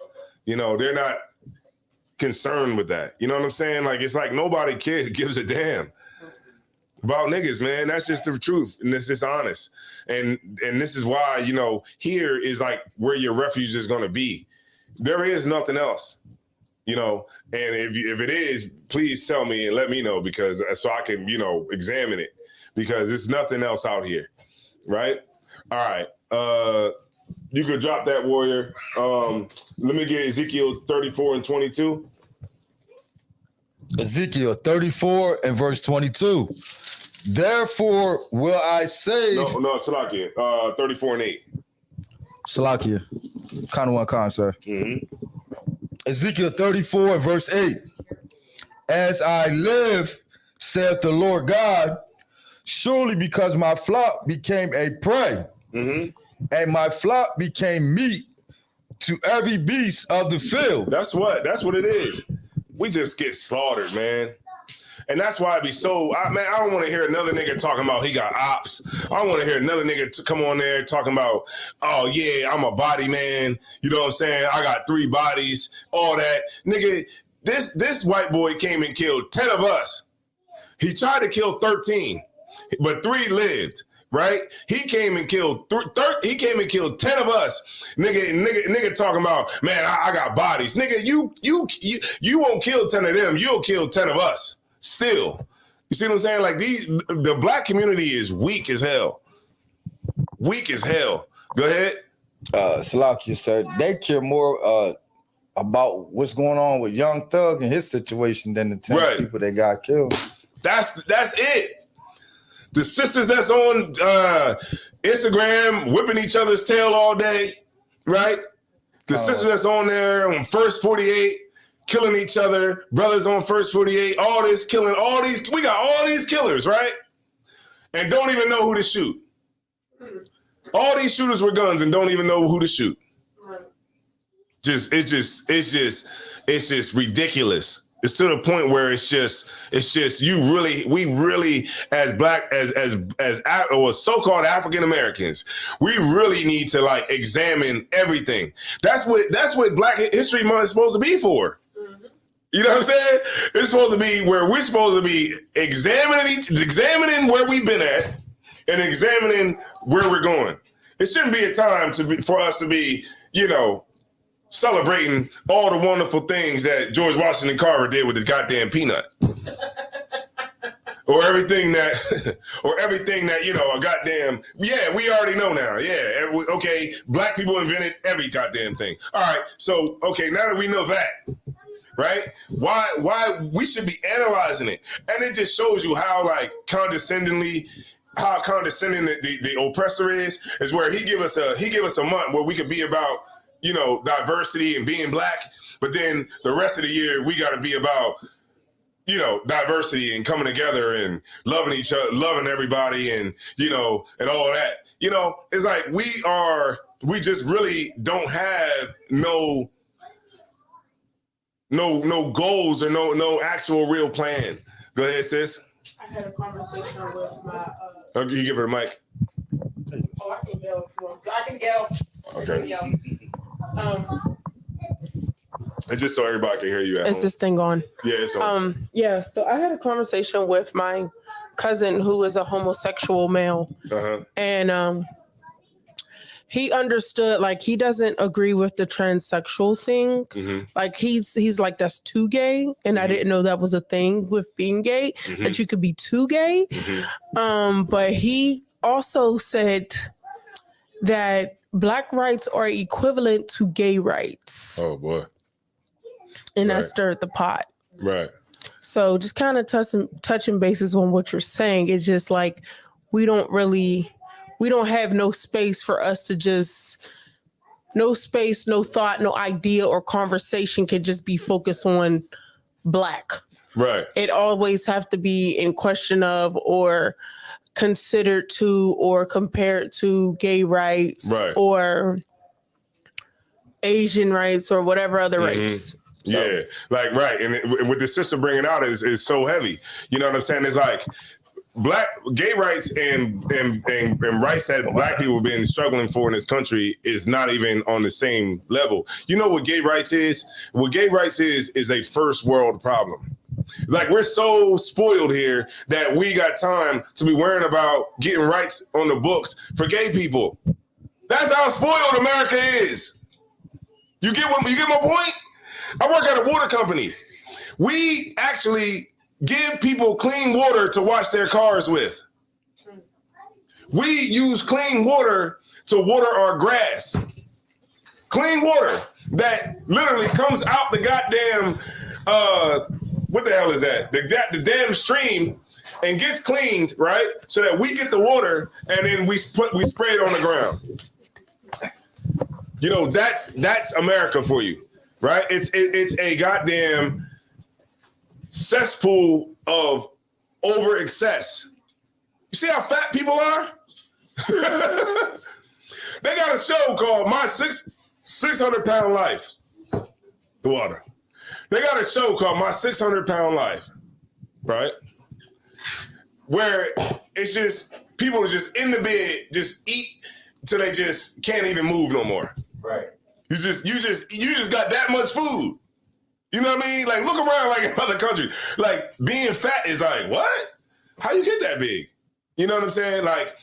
They're not concerned with that. You know what I'm saying? Like, it's like nobody gives a damn about niggas, man. That's just the truth. And it's just honest. And this is why, here is like where your refuge is going to be. There is nothing else, and if it is, please tell me and let me know, because so I can, examine it, because there's nothing else out here. Right. All right. You could drop that, warrior. Let me get Ezekiel 34 and 22. Ezekiel 34 and verse 22. Therefore will I say... No, Salakia. 34 and 8. Salakia. Kind of one con, sir. Mm-hmm. Ezekiel 34 and verse 8. As I live, saith the Lord God, surely because my flock became a prey, and my flock became meat to every beast of the field. That's what it is. We just get slaughtered, man. And that's why I be so, I don't want to hear another nigga talking about he got ops. I don't want to hear another nigga come on there talking about, oh yeah, I'm a body man. You know what I'm saying? I got 3 bodies, all that. Nigga, this white boy came and killed 10 of us. He tried to kill 13, but 3 lived. Right? He came and killed 10 of us. Nigga talking about, man, I got bodies. Nigga, you won't kill 10 of them. You'll kill 10 of us. Still. You see what I'm saying? Like the black community is weak as hell. Weak as hell. Go ahead. Salakia, sir. They care more about what's going on with Young Thug and his situation than the 10 people that got killed. That's it. The sisters that's on Instagram whipping each other's tail all day, right? The sisters that's on there on First 48 killing each other, brothers on First 48, all this killing, all these, we got all these killers, right? And don't even know who to shoot. All these shooters with guns and don't even know who to shoot. It's just ridiculous. It's to the point where it's just we really as black as or so-called African Americans, we really need to like examine everything. That's what Black History Month is supposed to be for. You know what I'm saying? It's supposed to be where we're supposed to be examining where we've been at and examining where we're going. It shouldn't be a time for us to be, celebrating all the wonderful things that George Washington Carver did with the goddamn peanut. Or everything that, you know, a goddamn, yeah, we already know now. Yeah, okay, black people invented every goddamn thing. All right, so, okay, now that we know that, right, why we should be analyzing it. And it just shows you how, like, condescending the oppressor is where he give us a month where we could be about, you know, diversity and being black, but then the rest of the year we got to be about, you know, diversity and coming together and loving each other, loving everybody, and, you know, and all that. You know, it's like we just really don't have no goals or no actual real plan. Go ahead, sis. I had a conversation with my. You give her the mic. Oh, I can yell. I can yell. Okay. I can yell. And just so everybody can hear you. Is this thing on? Yeah, it's on. Yeah. So I had a conversation with my cousin who is a homosexual male, and he understood, like, he doesn't agree with the transsexual thing. Like he's like, that's too gay, and I didn't know that was a thing with being gay, that you could be too gay. But he also said that black rights are equivalent to gay rights. Oh boy. And that stirred the pot. Right. So just kind of touching bases on what you're saying. It's just like we don't have no space for us to just, no space, no thought, no idea or conversation can just be focused on black. Right. It always have to be in question of or considered to or compared to gay rights or Asian rights or whatever other rights. So. Yeah, like, right. And what the sister bringing out is so heavy. You know what I'm saying? It's like gay rights and rights that black people have been struggling for in this country is not even on the same level. You know what gay rights is? What gay rights is a first world problem. Like, we're so spoiled here that we got time to be worrying about getting rights on the books for gay people. That's how spoiled America is. You get my point? I work at a water company. We actually give people clean water to wash their cars with. We use clean water to water our grass. Clean water that literally comes out the goddamn, what the hell is that? The damn stream and gets cleaned, right? So that we get the water and then we spray it on the ground. You know, that's America for you. Right? It's a goddamn cesspool of over excess. You see how fat people are? They got a show called My 600-Pound Life. The water. They got a show called My 600-Pound Life. Right? Where it's just people are just in the bed, just eat till they just can't even move no more. Right. You just got that much food. You know what I mean? Like, look around like in other countries. Like, being fat is like, what? How you get that big? You know what I'm saying? Like,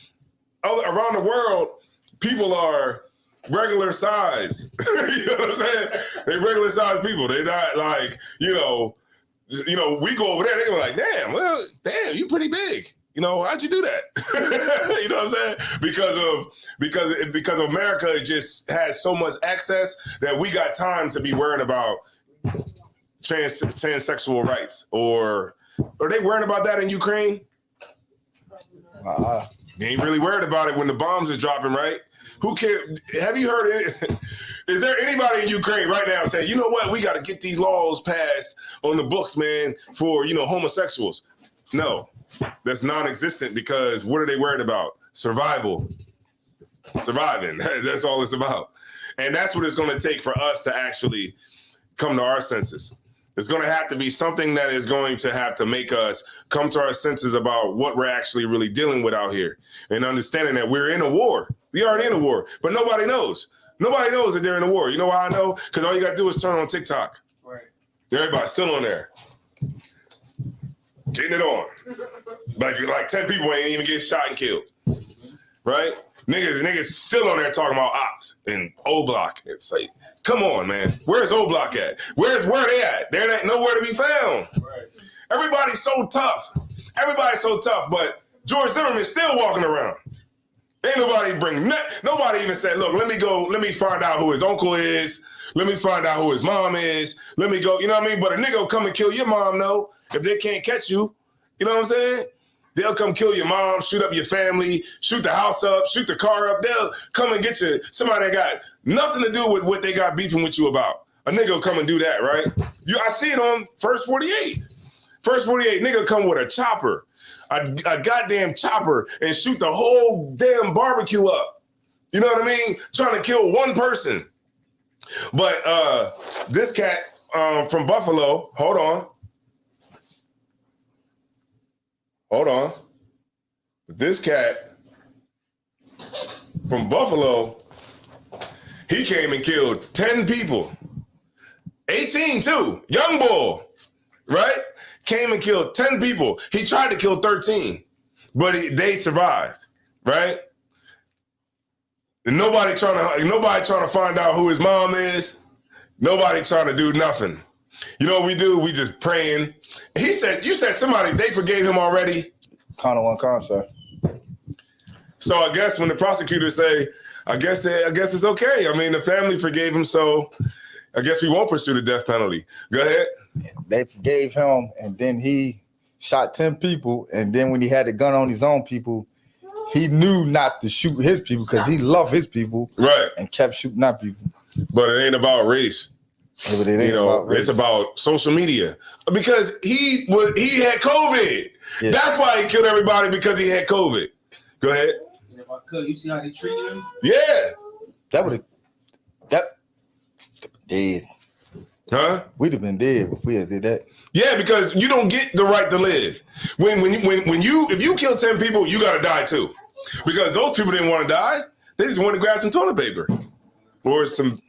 around the world, people are regular size. You know what I'm saying? They regular size people. They're not like, you know, we go over there, they're like, damn, you pretty big. You know, how'd you do that? You know what I'm saying? Because America just has so much access that we got time to be worrying about transsexual rights. Or are they worrying about that in Ukraine? They ain't really worried about it when the bombs is dropping, right? Who cares? Have you heard it? Is there anybody in Ukraine right now saying, you know what, we got to get these laws passed on the books, man, for, you know, homosexuals? No. That's non-existent because what are they worried about? Surviving. That's all it's about. And that's what it's going to take for us to actually come to our senses. There's going to have to be something that is going to have to make us come to our senses about what we're actually really dealing with out here and understanding that we're in a war. We are in a war, but nobody knows. Nobody knows that they're in a war. You know why I know? Because all you got to do is turn on TikTok. Right. Everybody's still on there. Getting it on. Like 10 people ain't even getting shot and killed. Right? Niggas still on there talking about ops and O Block. It's like, come on, man. Where's O Block at? Where they at? There ain't nowhere to be found. Right. Everybody's so tough. But George Zimmerman's still walking around. Ain't nobody even said, look, let me find out who his uncle is. Let me find out who his mom is. Let me go, you know what I mean? But a nigga will come and kill your mom, though, if they can't catch you. You know what I'm saying? They'll come kill your mom, shoot up your family, shoot the house up, shoot the car up. They'll come and get you. Somebody that got nothing to do with what they got beefing with you about. A nigga will come and do that, right? I see it on First 48. First 48, nigga come with a chopper, a goddamn chopper, and shoot the whole damn barbecue up. You know what I mean? Trying to kill one person. But this cat from Buffalo, hold on. This cat from Buffalo, he came and killed 10 people. 18 too, young boy, right? Came and killed 10 people. He tried to kill 13, but they survived, right? And nobody trying to find out who his mom is. Nobody trying to do nothing. You know what we do? We just praying. You said somebody, they forgave him already. Kind of one concept. So I guess when the prosecutors say, I guess it's okay. I mean, the family forgave him, so I guess we won't pursue the death penalty. Go ahead. They forgave him, and then he shot 10 people, and then when he had the gun on his own people, he knew not to shoot his people because he loved his people, right? And kept shooting our people. But it ain't about race. Yeah, but it ain't about race. It's about social media because he had COVID. Yeah. That's why he killed everybody, because he had COVID. Go ahead. And if I could, you see how they treated him? Yeah. That dead. Huh? We'd have been dead if we had did that. Yeah, because you don't get the right to live. If you kill 10 people, you gotta die too. Because those people didn't want to die. They just wanted to grab some toilet paper or some,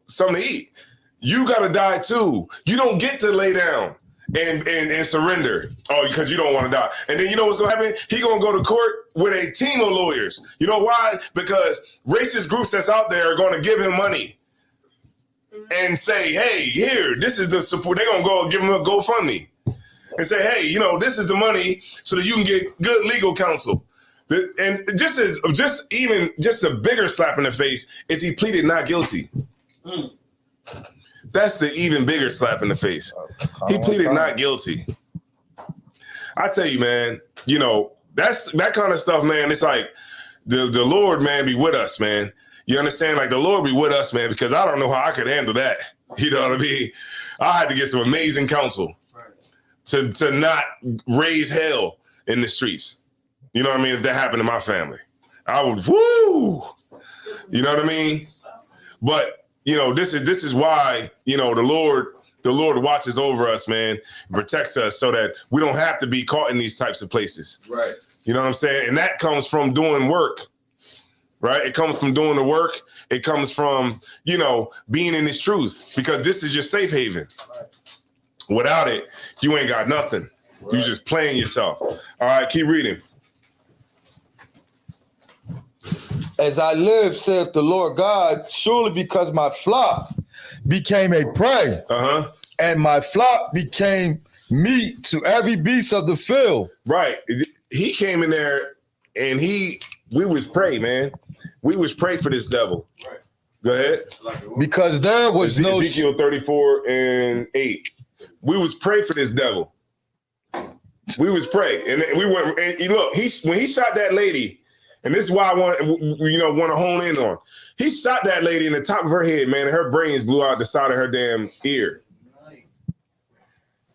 something to eat. You gotta die too. You don't get to lay down and surrender. Oh, because you don't want to die. And then you know what's gonna happen? He gonna go to court with a team of lawyers. You know why? Because racist groups that's out there are gonna give him money and say, hey, here, this is the support. They're going to go give him a GoFundMe and say, hey, this is the money so that you can get good legal counsel. And just a bigger slap in the face is he pleaded not guilty. That's the even bigger slap in the face. He pleaded not guilty. I tell you, man, that's that kind of stuff, man. It's like the Lord, man, be with us, man. You understand? Like the Lord be with us, man, because I don't know how I could handle that. You know what I mean? I had to get some amazing counsel to not raise hell in the streets. You know what I mean? If that happened to my family, I would, woo! You know what I mean? But, this is why, the Lord watches over us, man, protects us so that we don't have to be caught in these types of places. Right. You know what I'm saying? And that comes from doing work. Right? It comes from doing the work. It comes from, being in this truth, because this is your safe haven. Right. Without it, you ain't got nothing. Right. You just playing yourself. All right, keep reading. As I live, saith the Lord God, surely because my flock became a prey, and my flock became meat to every beast of the field. Right. He came in there and we was pray, man. We was pray for this devil. Right. Go ahead. Because there was no Ezekiel 34:8. We was pray for this devil. We was pray, and we went. And look, when he shot that lady, and this is why I want to hone in on. He shot that lady in the top of her head, man, and her brains blew out the side of her damn ear.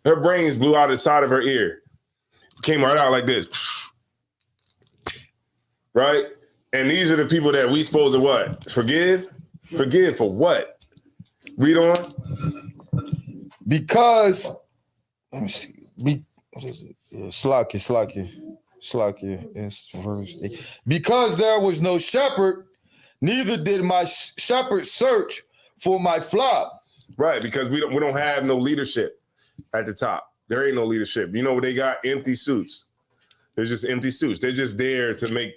Her brains blew out the side of her ear. Came right out like this. Right? And these are the people that we supposed to what? Forgive? Forgive for what? Read on. Because, let me see. What is it? Slakia. It's verse 8. Because there was no shepherd, neither did my shepherd search for my flock. Right, because we don't have no leadership at the top. There ain't no leadership. You know what they got? Empty suits. They're just empty suits. They're just there to make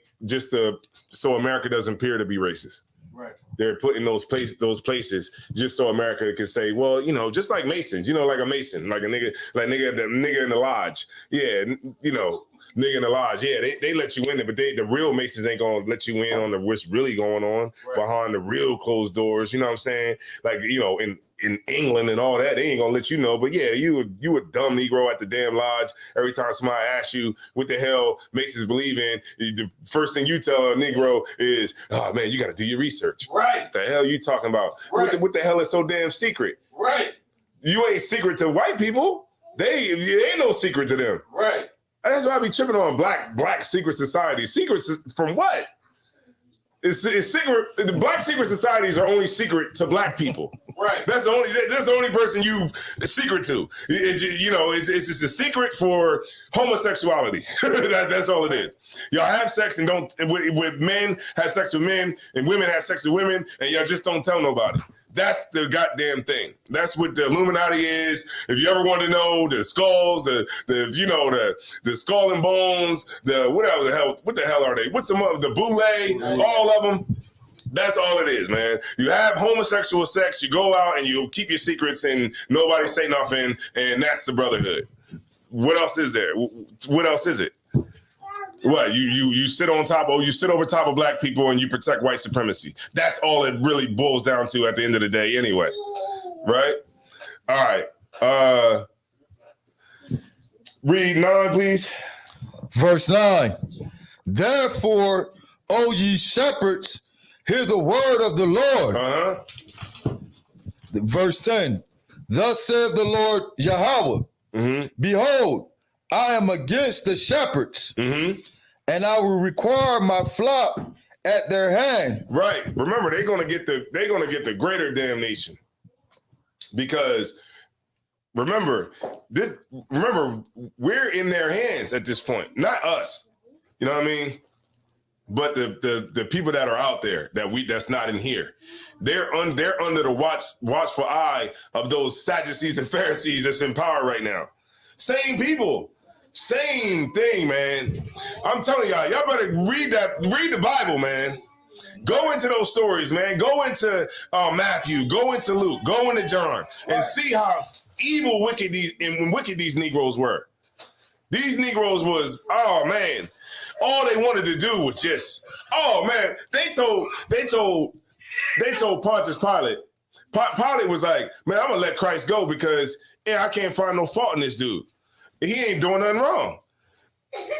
so America doesn't appear to be racist. Right. They're put in those places just so America can say, well, you know, just like Masons, you know, like a Mason, like a nigga, the nigga in the lodge. Yeah, you know, nigga in the lodge. Yeah, they let you in there, but the real Masons ain't gonna let you in on what's really going on behind the real closed doors. You know what I'm saying? Like, you know, in England and all that, they ain't gonna let you know. But yeah, you a dumb Negro at the damn lodge. Every time somebody asks you what the hell Masons believe in, the first thing you tell a Negro is, oh man, you gotta do your research. Right. What the hell you talking about? Right. What the hell is so damn secret? Right. You ain't secret to white people. They ain't no secret to them. Right. That's why I be tripping on black secret societies. Secrets from what? It's secret. The black secret societies are only secret to black people. Right. That's the only person you secret to. It's just a secret for homosexuality. That's all it is. Y'all have sex and don't with men have sex with men and women have sex with women and y'all just don't tell nobody. That's the goddamn thing. That's what the Illuminati is. If you ever want to know the skulls, the skull and bones, what the hell are they? What's some of the boule, all of them. That's all it is, man. You have homosexual sex, you go out and you keep your secrets and nobody say nothing, and that's the brotherhood. What else is there? What else is it? What you sit over top of black people and you protect white supremacy. That's all it really boils down to at the end of the day anyway. Right? All right. Read 9, please. Verse 9. Therefore, O ye shepherds, hear the word of the Lord. Verse 10. Thus saith the Lord Yahweh, behold, I am against the shepherds, and I will require my flock at their hand. Right. Remember, they're gonna get the greater damnation. Because remember, we're in their hands at this point, not us. You know what I mean? But the people that are out there that's not in here, they're under the watchful eye of those Sadducees and Pharisees that's in power right now. Same people. Same thing, man. I'm telling y'all better read the Bible, man. Go into those stories, man. Go into Matthew, go into Luke, go into John, and see how evil, wicked these Negroes were. These Negroes was, oh man, all they wanted to do was just, oh man, they told Pontius Pilate. Pilate was like, man, I'm gonna let Christ go because I can't find no fault in this dude. He ain't doing nothing wrong.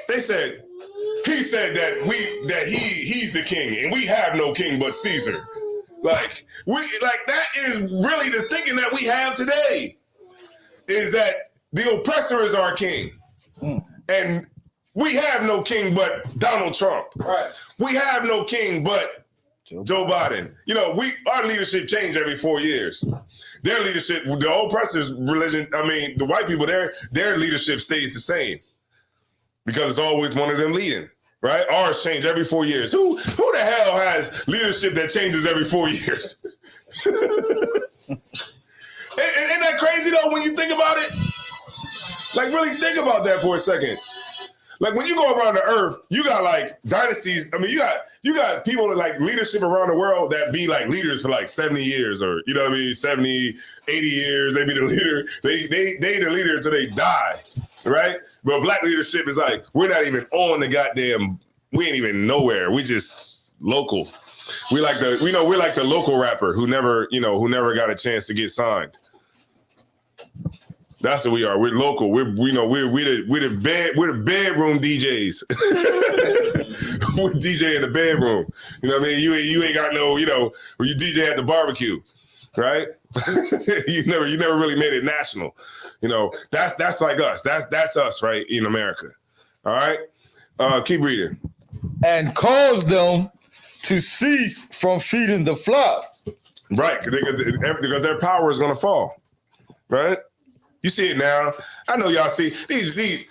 He said that he's the king and we have no king but Caesar. Like that is really the thinking that we have today, is that the oppressor is our king. And we have no king but Donald Trump. Right. We have no king but Joe Biden. You know, our leadership changed every 4 years. Their leadership, the oppressor's religion, the white people, their leadership stays the same because it's always one of them leading, right? Ours change every 4 years. Who the hell has leadership that changes every 4 years? Isn't that crazy though when you think about it? Like really think about that for a second. Like when you go around the earth, you got like dynasties. You got people that like leadership around the world that be like leaders for like 70 years or, 70, 80 years. They be the leader. They the leader until they die, right? But black leadership is like, we're not even on the goddamn, we ain't even nowhere. We just local. We're like the local rapper who never got a chance to get signed. That's what we are. We're local. We're the bedroom DJs. We're DJ in the bedroom. You know what I mean? You ain't got no, when you DJ at the barbecue, right? you never really made it national. That's like us. That's us, right, in America. All right? Keep reading. And cause them to cease from feeding the flock. Right, because their power is going to fall, right? You see it now. I know y'all see these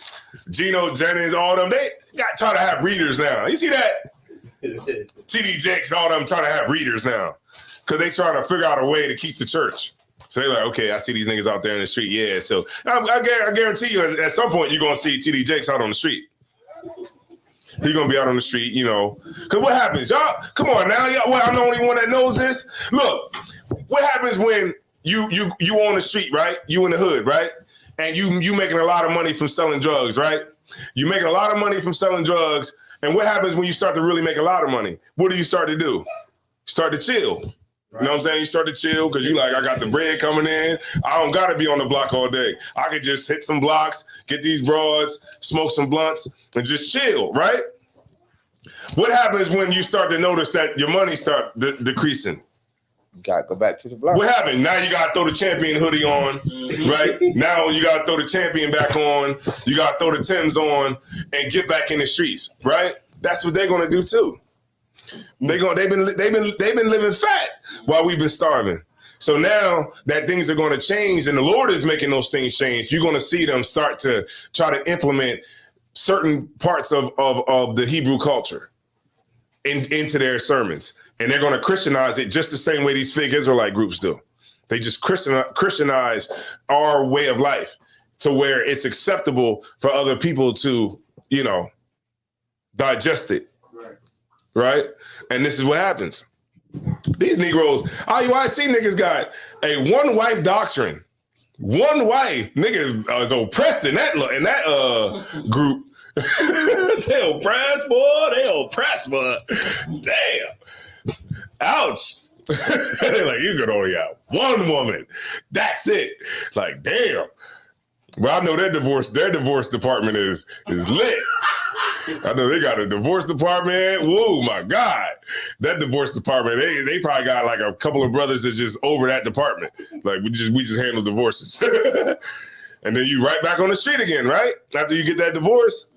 Geno Jennings, all them. They try to have readers now. You see that? TD Jakes and all them trying to have readers now because they trying to figure out a way to keep the church. So they're like, okay, I see these niggas out there in the street. Yeah, so I guarantee you at some point you're going to see TD Jakes out on the street. He's gonna be out on the street, you know. Cause what happens, y'all? Come on now, y'all. Well, I'm the only one that knows this. Look, what happens when you on the street, right? You in the hood, right? And you making a lot of money from selling drugs, right? You making a lot of money from selling drugs. And what happens when you start to really make a lot of money? What do you start to do? Start to chill. You know what I'm saying? You start to chill because you like, I got the bread coming in. I don't got to be on the block all day. I could just hit some blocks, get these broads, smoke some blunts, and just chill, right? What happens when you start to notice that your money start decreasing? Got to go back to the block. What happened? Now you got to throw the champion hoodie on, right? Now you got to throw the champion back on. You got to throw the Timbs on and get back in the streets, right? That's what they're going to do too. They've been living fat while we've been starving. So now that things are going to change and the Lord is making those things change, you're going to see them start to try to implement certain parts of the Hebrew culture into their sermons. And they're going to Christianize it just the same way these fake Israelite groups do. They just Christianize our way of life to where it's acceptable for other people to, you know, digest it. Right? And this is what happens. These Negroes, IUIC niggas got a one-wife doctrine. One wife. Niggas is oppressed in that group. They oppressed, boy. They oppressed, boy. Damn. Ouch. They're like, you could only have one woman. That's it. Like, damn. Well, I know their divorce department is lit. I know they got a divorce department. Whoa, my God. That divorce department, they probably got like a couple of brothers that's just over that department. Like we just handle divorces. And then you right back on the street again, right? After you get that divorce,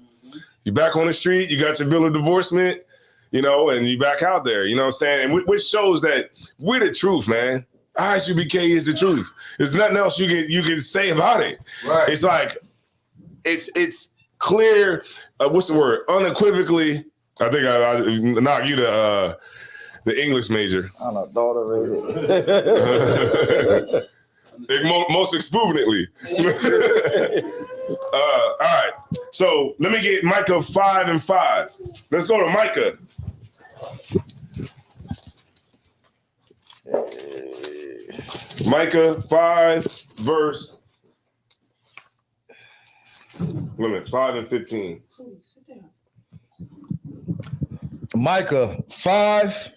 you back on the street, you got your bill of divorcement, you know, and you back out there, you know what I'm saying? And which shows that we're the truth, man. ISUPK is the truth. There's nothing else you can say about it. Right. It's like, it's clear, what's the word? Unequivocally, I think I knocked you the English major. I'm a daughter rated. Most exuberantly. All right. So let me get Micah 5 and 5. Let's go to Micah. Micah 5 verse 5 and 15. Micah 5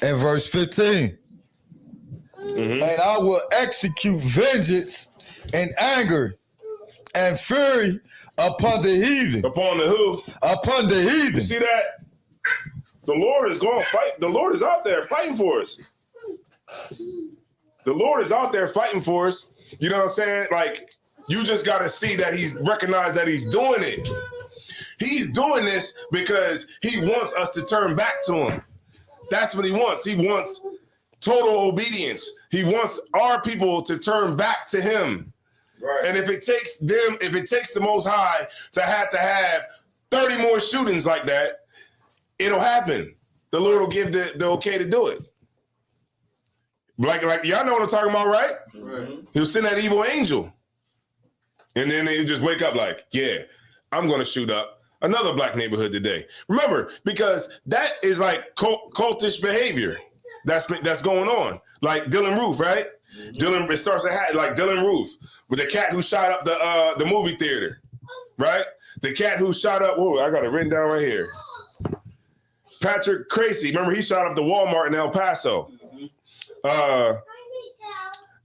and verse 15. And I will execute vengeance and anger and fury upon the heathen. Upon the who? Upon the heathen. You see that? The Lord is going to fight. The Lord is out there fighting for us. The Lord is out there fighting for us. You know what I'm saying? Like, you just got to see that recognize that he's doing it. He's doing this because he wants us to turn back to him. That's what he wants. He wants total obedience. He wants our people to turn back to him. Right. And if it takes the Most High to have 30 more shootings like that, it'll happen. The Lord will give the okay to do it. Like y'all know what I'm talking about, right? Right. He'll send that evil angel. And then they just wake up like, yeah, I'm going to shoot up another black neighborhood today. Remember, because that is like cultish behavior that's going on. Like Dylan Roof, right? It starts like Dylan Roof with the cat who shot up the movie theater, right? The cat who shot up, whoa, I got it written down right here. Patrick Tracy, remember he shot up the Walmart in El Paso.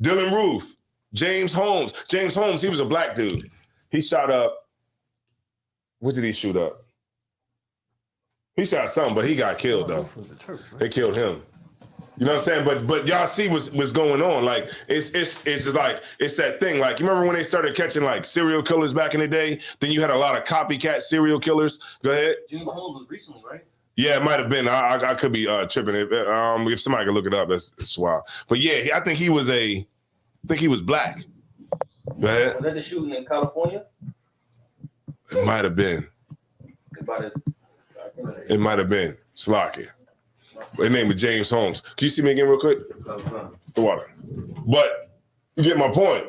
Dylan Roof, James Holmes. James Holmes, he was a black dude. He shot up, what did he shoot up? He shot something, but he got killed though. They killed him. You know what I'm saying? But y'all see what's going on. Like it's just like it's that thing. Like you remember when they started catching like serial killers back in the day? Then you had a lot of copycat serial killers. Go ahead. James Holmes was recently, right? Yeah, it might have been. I could be tripping. If somebody could look it up, it's wild. But yeah, I think he was black. Go ahead. Was that the shooting in California? It might have been. It might have been. Slocky. His name is James Holmes. Can you see me again real quick? The water. But you get my point.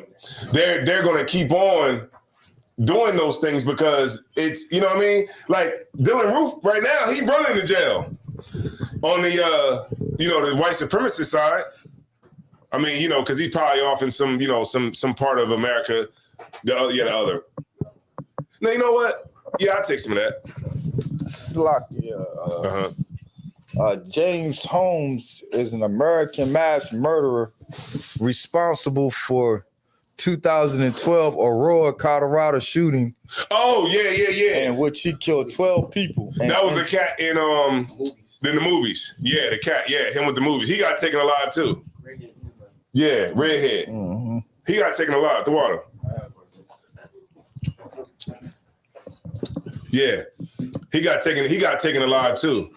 They're going to keep on doing those things because it's, you know what I mean? Like Dylan Roof right now, he running to jail on the, the white supremacist side. I mean, because he's probably off in some, some part of America. The other. Now, you know what? Yeah, I'll take some of that. Slakia. James Holmes is an American mass murderer responsible for 2012 Aurora, Colorado shooting. Oh, yeah. In which he killed 12 people. That was a cat in the movies. Yeah, the cat. Yeah, him with the movies. He got taken alive too. Yeah, redhead. Mm-hmm. He got taken alive. The water. Yeah, he got taken alive too.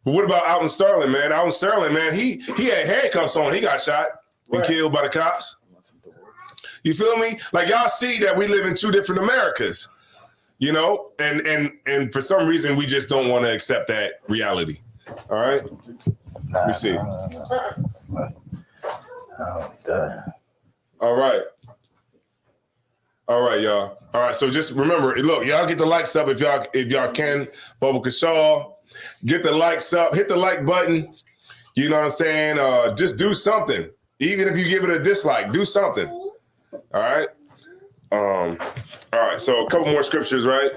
But what about out in Sterling, man? Out in Sterling, man, he had handcuffs on. He got shot and killed by the cops. You feel me? Like y'all see that we live in two different Americas, and for some reason we just don't want to accept that reality. All right, let me see. All right, y'all. All right, so just remember, look, y'all get the likes up if y'all can. Bubba Kashaw, get the likes up, hit the like button. You know what I'm saying? Just do something. Even if you give it a dislike, do something. All right. All right. So a couple more scriptures, right?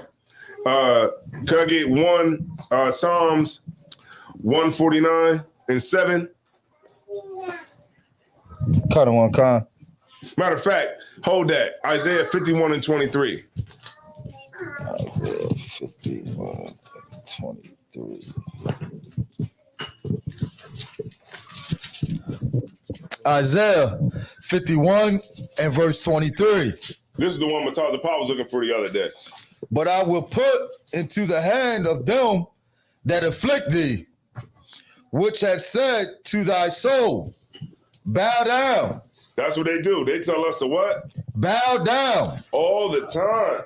Can I get one? Psalms 149:7. Cut one, Con. Matter of fact, hold that. Isaiah 51:23. Isaiah 51:23. Isaiah 51 and verse 23. This is the one Mataza Paul was looking for the other day. But I will put into the hand of them that afflict thee, which have said to thy soul, bow down. That's what they do. They tell us to what? Bow down. All the time.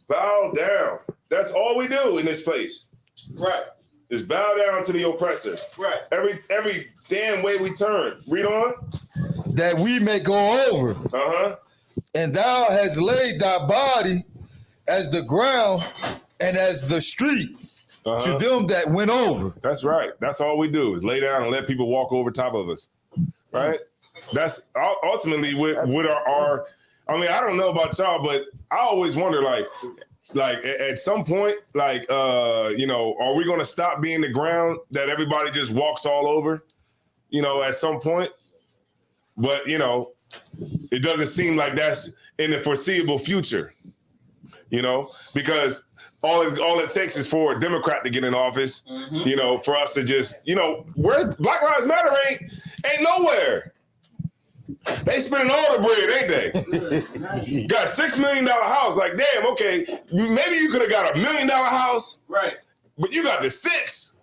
Bow down. That's all we do in this place. Right. Is bow down to the oppressor. Right. Every damn way we turn. Read on. That we may go over. Uh-huh. And thou hast laid thy body as the ground and as the street to them that went over. That's right. That's all we do is lay down and let people walk over top of us. Right? That's ultimately what our I mean, I don't know about y'all, but I always wonder, like at some point, are we going to stop being the ground that everybody just walks all over, at some point? But, it doesn't seem like that's in the foreseeable future, because all it takes is for a Democrat to get in office, for us to just, where Black Lives Matter ain't nowhere. They spending all the bread, ain't they? Got $6 million house. Like, damn, okay, maybe you could have got $1 million house. Right. But you got the 6.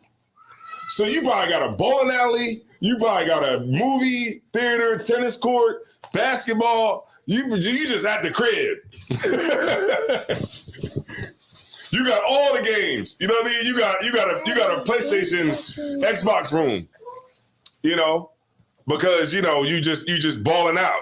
So you probably got a bowling alley. You probably got a movie theater, tennis court, basketball. You just at the crib. You got all the games. You know what I mean? You got a PlayStation, Xbox room. Because you just balling out,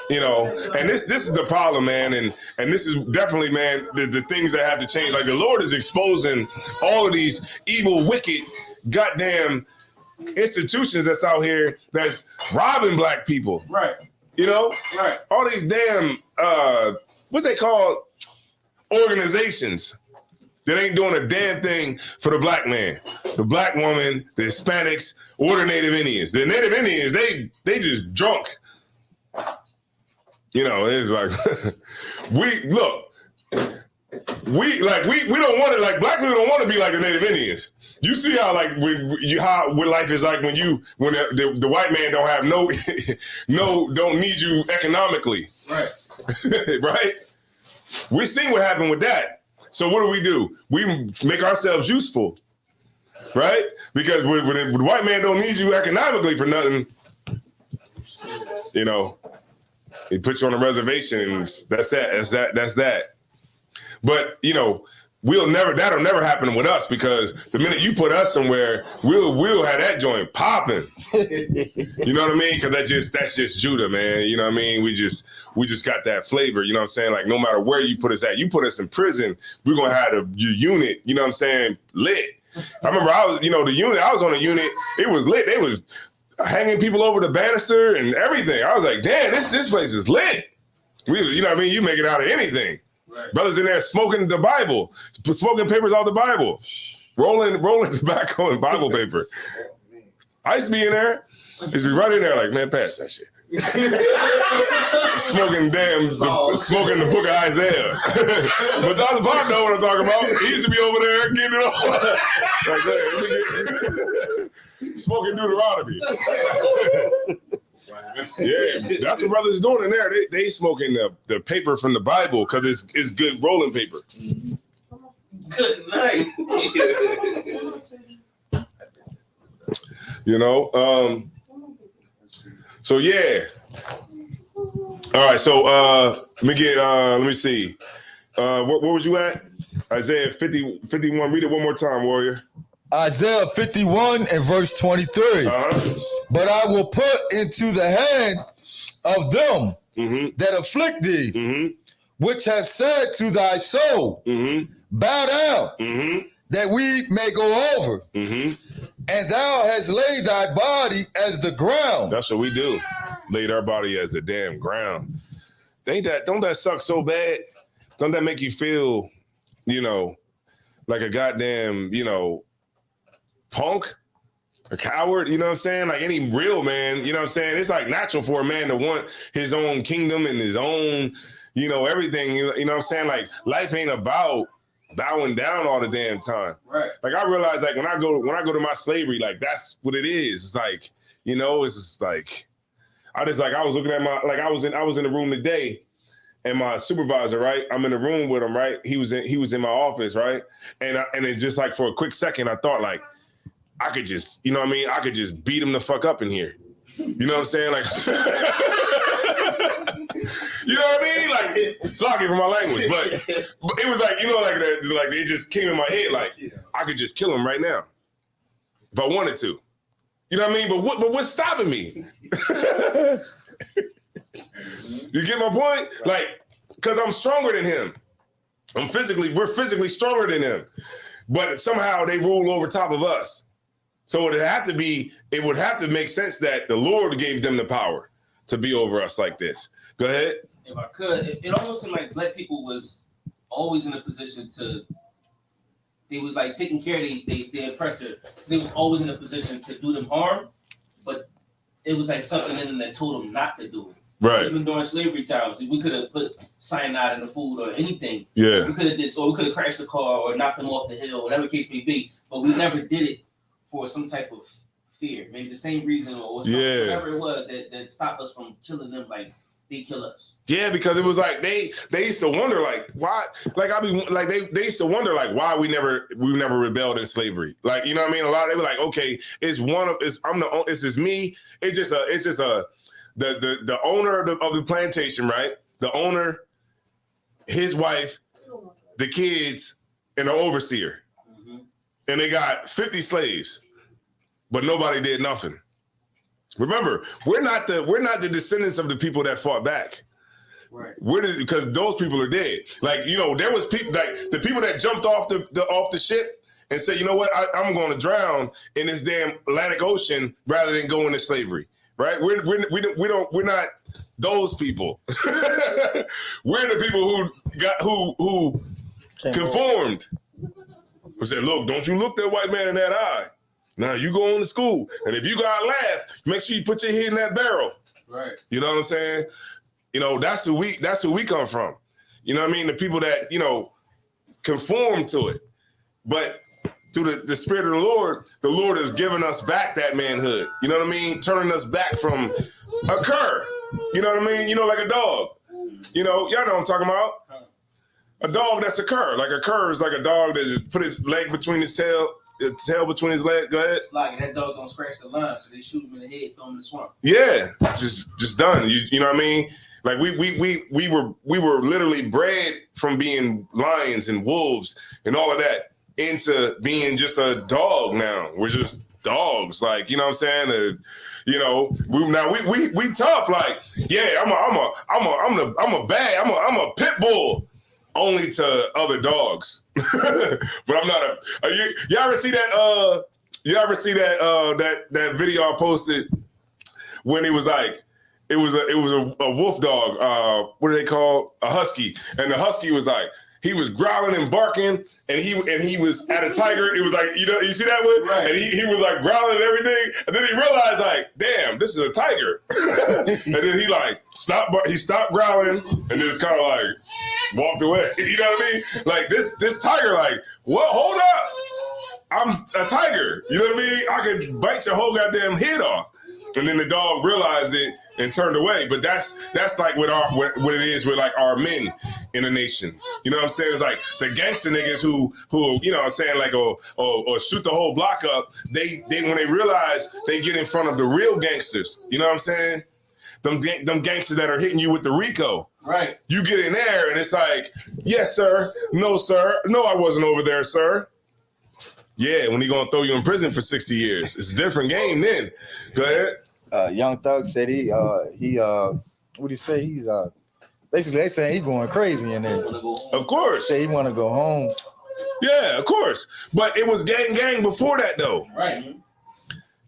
and this is the problem, man, and this is definitely, man, the things that have to change. Like the Lord is exposing all of these evil, wicked, goddamn institutions that's out here that's robbing Black people, right? Right? All these damn what they call organizations that ain't doing a damn thing for the Black man, the Black woman, the Hispanics, or the Native Indians. The Native Indians, they just drunk. It's like we don't want it. Like Black people don't want to be like the Native Indians. You see how how life is like when the white man don't have don't need you economically. Right. Right. We seen what happened with that. So what do? We make ourselves useful, right? Because when the white man don't need you economically for nothing, he puts you on a reservation and that's that. But, that'll never happen with us, because the minute you put us somewhere, we'll have that joint popping. You know what I mean? Because that's just Judah, man. You know what I mean? We just got that flavor. You know what I'm saying? Like, no matter where you put us at, you put us in prison, we're gonna have the unit. You know what I'm saying? Lit. I remember I was on a unit. It was lit. They was hanging people over the banister and everything. I was like, damn, this place is lit. You know what I mean? You make it out of anything. Right. Brothers in there smoking the Bible, smoking papers off the Bible, rolling tobacco and Bible paper. I used to be in there. I used to be right in there like, man, pass that shit. smoking the book of Isaiah. But Dr. Bob know what I'm talking about. He used to be over there getting it all. Like, smoking Deuteronomy. Yeah, that's what brothers doing in there. They smoking the paper from the Bible because it's good rolling paper. Good night. You know, so yeah. All right, so let me see. What was you at? Isaiah 51. Read it one more time, warrior. Isaiah 51 and verse 23. But I will put into the hand of them that afflict thee, which have said to thy soul, bow down, that we may go over. And thou hast laid thy body as the ground. That's what we do. Laid our body as the damn ground. Don't that suck so bad? Don't that make you feel, like a goddamn, punk? A coward, you know what I'm saying? Like any real man, you know what I'm saying? It's like natural for a man to want his own kingdom and his own, everything. You know what I'm saying? Like life ain't about bowing down all the damn time. Right. Like I realize, like when I go to my slavery, like that's what it is. It's like, it's just like I was looking at I was in the room today, and my supervisor, right? I'm in the room with him, right? He was in my office, right? And it's just like for a quick second, I thought like I could just, I could just beat him the fuck up in here. You know what I'm saying? Like, you know what I mean? Like, sorry for my language, but it was like, like it just came in my head. Like, I could just kill him right now if I wanted to. You know what I mean? But what's stopping me? You get my point? Like, because I'm stronger than him. We're physically stronger than him. But somehow they rule over top of us. So it would have to make sense that the Lord gave them the power to be over us like this. Go ahead. If I could, it almost seemed like black people was always in a position they was like taking care of the oppressor. So they was always in a position to do them harm, but it was like something in them that told them not to do it. Right. Even during slavery times, we could have put cyanide in the food or anything. Yeah. We could have we could have crashed the car or knocked them off the hill, whatever the case may be. But we never did it for some type of fear, maybe the same reason or something, whatever it was that stopped us from killing them like they kill us. Yeah, because it was like they used to wonder like why, like they used to wonder like why we never rebelled in slavery. Like, you know what I mean? A lot they were like, okay, it's just me. It's just the owner of the plantation, right? The owner, his wife, the kids, and the overseer. And they got 50 slaves, but nobody did nothing. Remember, we're not the descendants of the people that fought back. Right. Because those people are dead. Like, there was people like the people that jumped off the ship and said, you know what, I'm going to drown in this damn Atlantic Ocean rather than go into slavery. Right? We're not those people. We're the people who conformed. Who said, look, don't you look that white man in that eye. Now you go on to school, and if you got laugh, make sure you put your head in that barrel. Right. You know what I'm saying? That's who we come from. You know what I mean? The people that, conform to it. But through the Spirit of the Lord has given us back that manhood. You know what I mean? Turning us back from a cur. You know what I mean? Like a dog. Y'all know what I'm talking about. A dog that's a cur. Like a cur is like a dog that just put his leg between his tail, tail between his legs. Go ahead. It's like that dog don't scratch the line, so they shoot him in the head, throw him in the swamp. Yeah, just done. You know what I mean? Like we were literally bred from being lions and wolves and all of that into being just a dog. Now we're just dogs. Like, you know what I'm saying? You know, we tough. Like, yeah, I'm a pit bull. Only to other dogs, but I'm not a. You ever see that? You ever see that video I posted when it was like it was a wolf dog. What do they call a husky? And the husky was like he was growling and barking, and he was at a tiger. It was like you see that one, right. And he was like growling and everything, and then he realized like, damn, this is a tiger, and then he like stopped. He stopped growling, and then it's kind of like walked away. You know what I mean? Like this tiger, like, what? Hold up, I'm a tiger. You know what I mean? I could bite your whole goddamn head off. And then the dog realized it and turned away. But that's like what it is with like our men in the nation. You know what I'm saying? It's like the gangster niggas who you know what I'm saying, like or shoot the whole block up. They when they realize they get in front of the real gangsters. You know what I'm saying? Them gangsters that are hitting you with the RICO. Right. You get in there and it's like, yes, sir. No, sir. No, I wasn't over there, sir. Yeah, when he gonna throw you in prison for 60 years. It's a different game then. Go ahead. Young Thug said he what do you say? He's basically they saying he's going crazy in there. Of course. Say he wanna go home. Yeah, of course. But it was gang before that though. Right.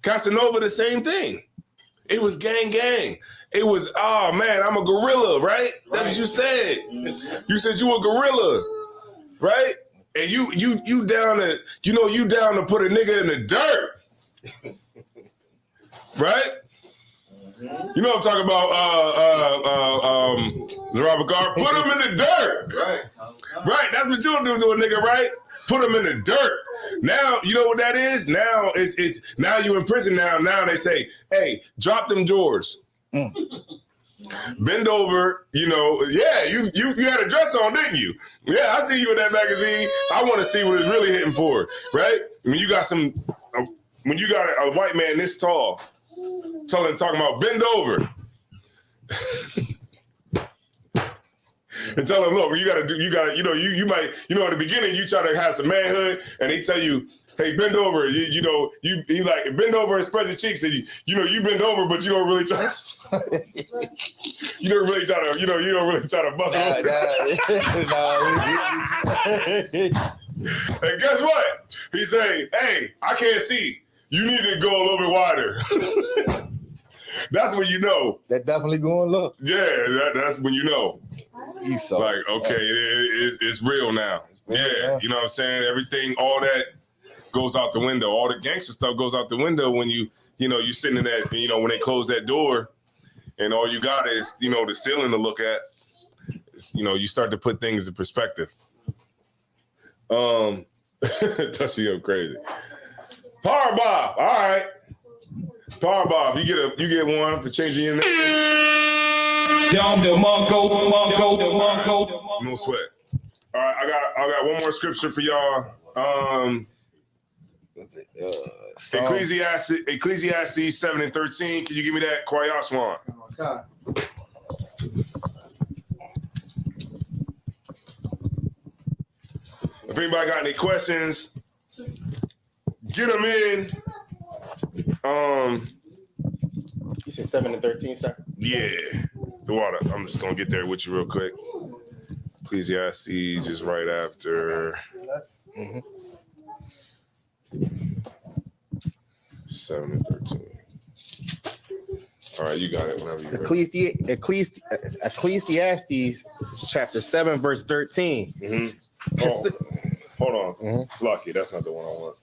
Casanova, the same thing. It was gang. It was, oh man, I'm a gorilla, right? That's what you said. You said you a gorilla, right? And you down to, you down to put a nigga in the dirt. Right? You know what I'm talking about, Zara Bakar. Put him in the dirt. Right. That's what you'll do to a nigga, right? Put him in the dirt. Now, you know what that is? Now it's now you in prison now. Now they say, hey, drop them drawers. Bend over, yeah, you had a dress on, didn't you? Yeah, I see you in that magazine. I want to see what it's really hitting for, right? When you got a white man this tall, talking about bend over. And tell him, look, you might, at the beginning you try to have some manhood and they tell you, hey, bend over. You like bend over and spread the cheeks, and you bend over, but you don't really try to. You don't really try to bust over. And guess what? He say, hey, I can't see. You need to go a little bit wider. That's when you know. That definitely going look. Yeah, that's when you know. Esau. Like, okay, it's real now. Yeah, you know what I'm saying? Everything, all that goes out the window. All the gangster stuff goes out the window when you're sitting in that, when they close that door and all you got is, the ceiling to look at. You start to put things in perspective. That's you crazy. Power Bob, all right. Power Bob, you get one for changing your name. No sweat. All right, I got one more scripture for y'all. What's it? Ecclesiastes 7:13. Can you give me that, Kwayaswan? Okay. If anybody got any questions, get them in. You said 7 and 13, sir? Yeah, the water. I'm just gonna get there with you real quick. Ecclesiastes is right after. 7 and 13. All right, you got it whenever you're ready. Ecclesiastes chapter 7, verse 13. Mm-hmm. Hold on. Lucky, that's not the one I want.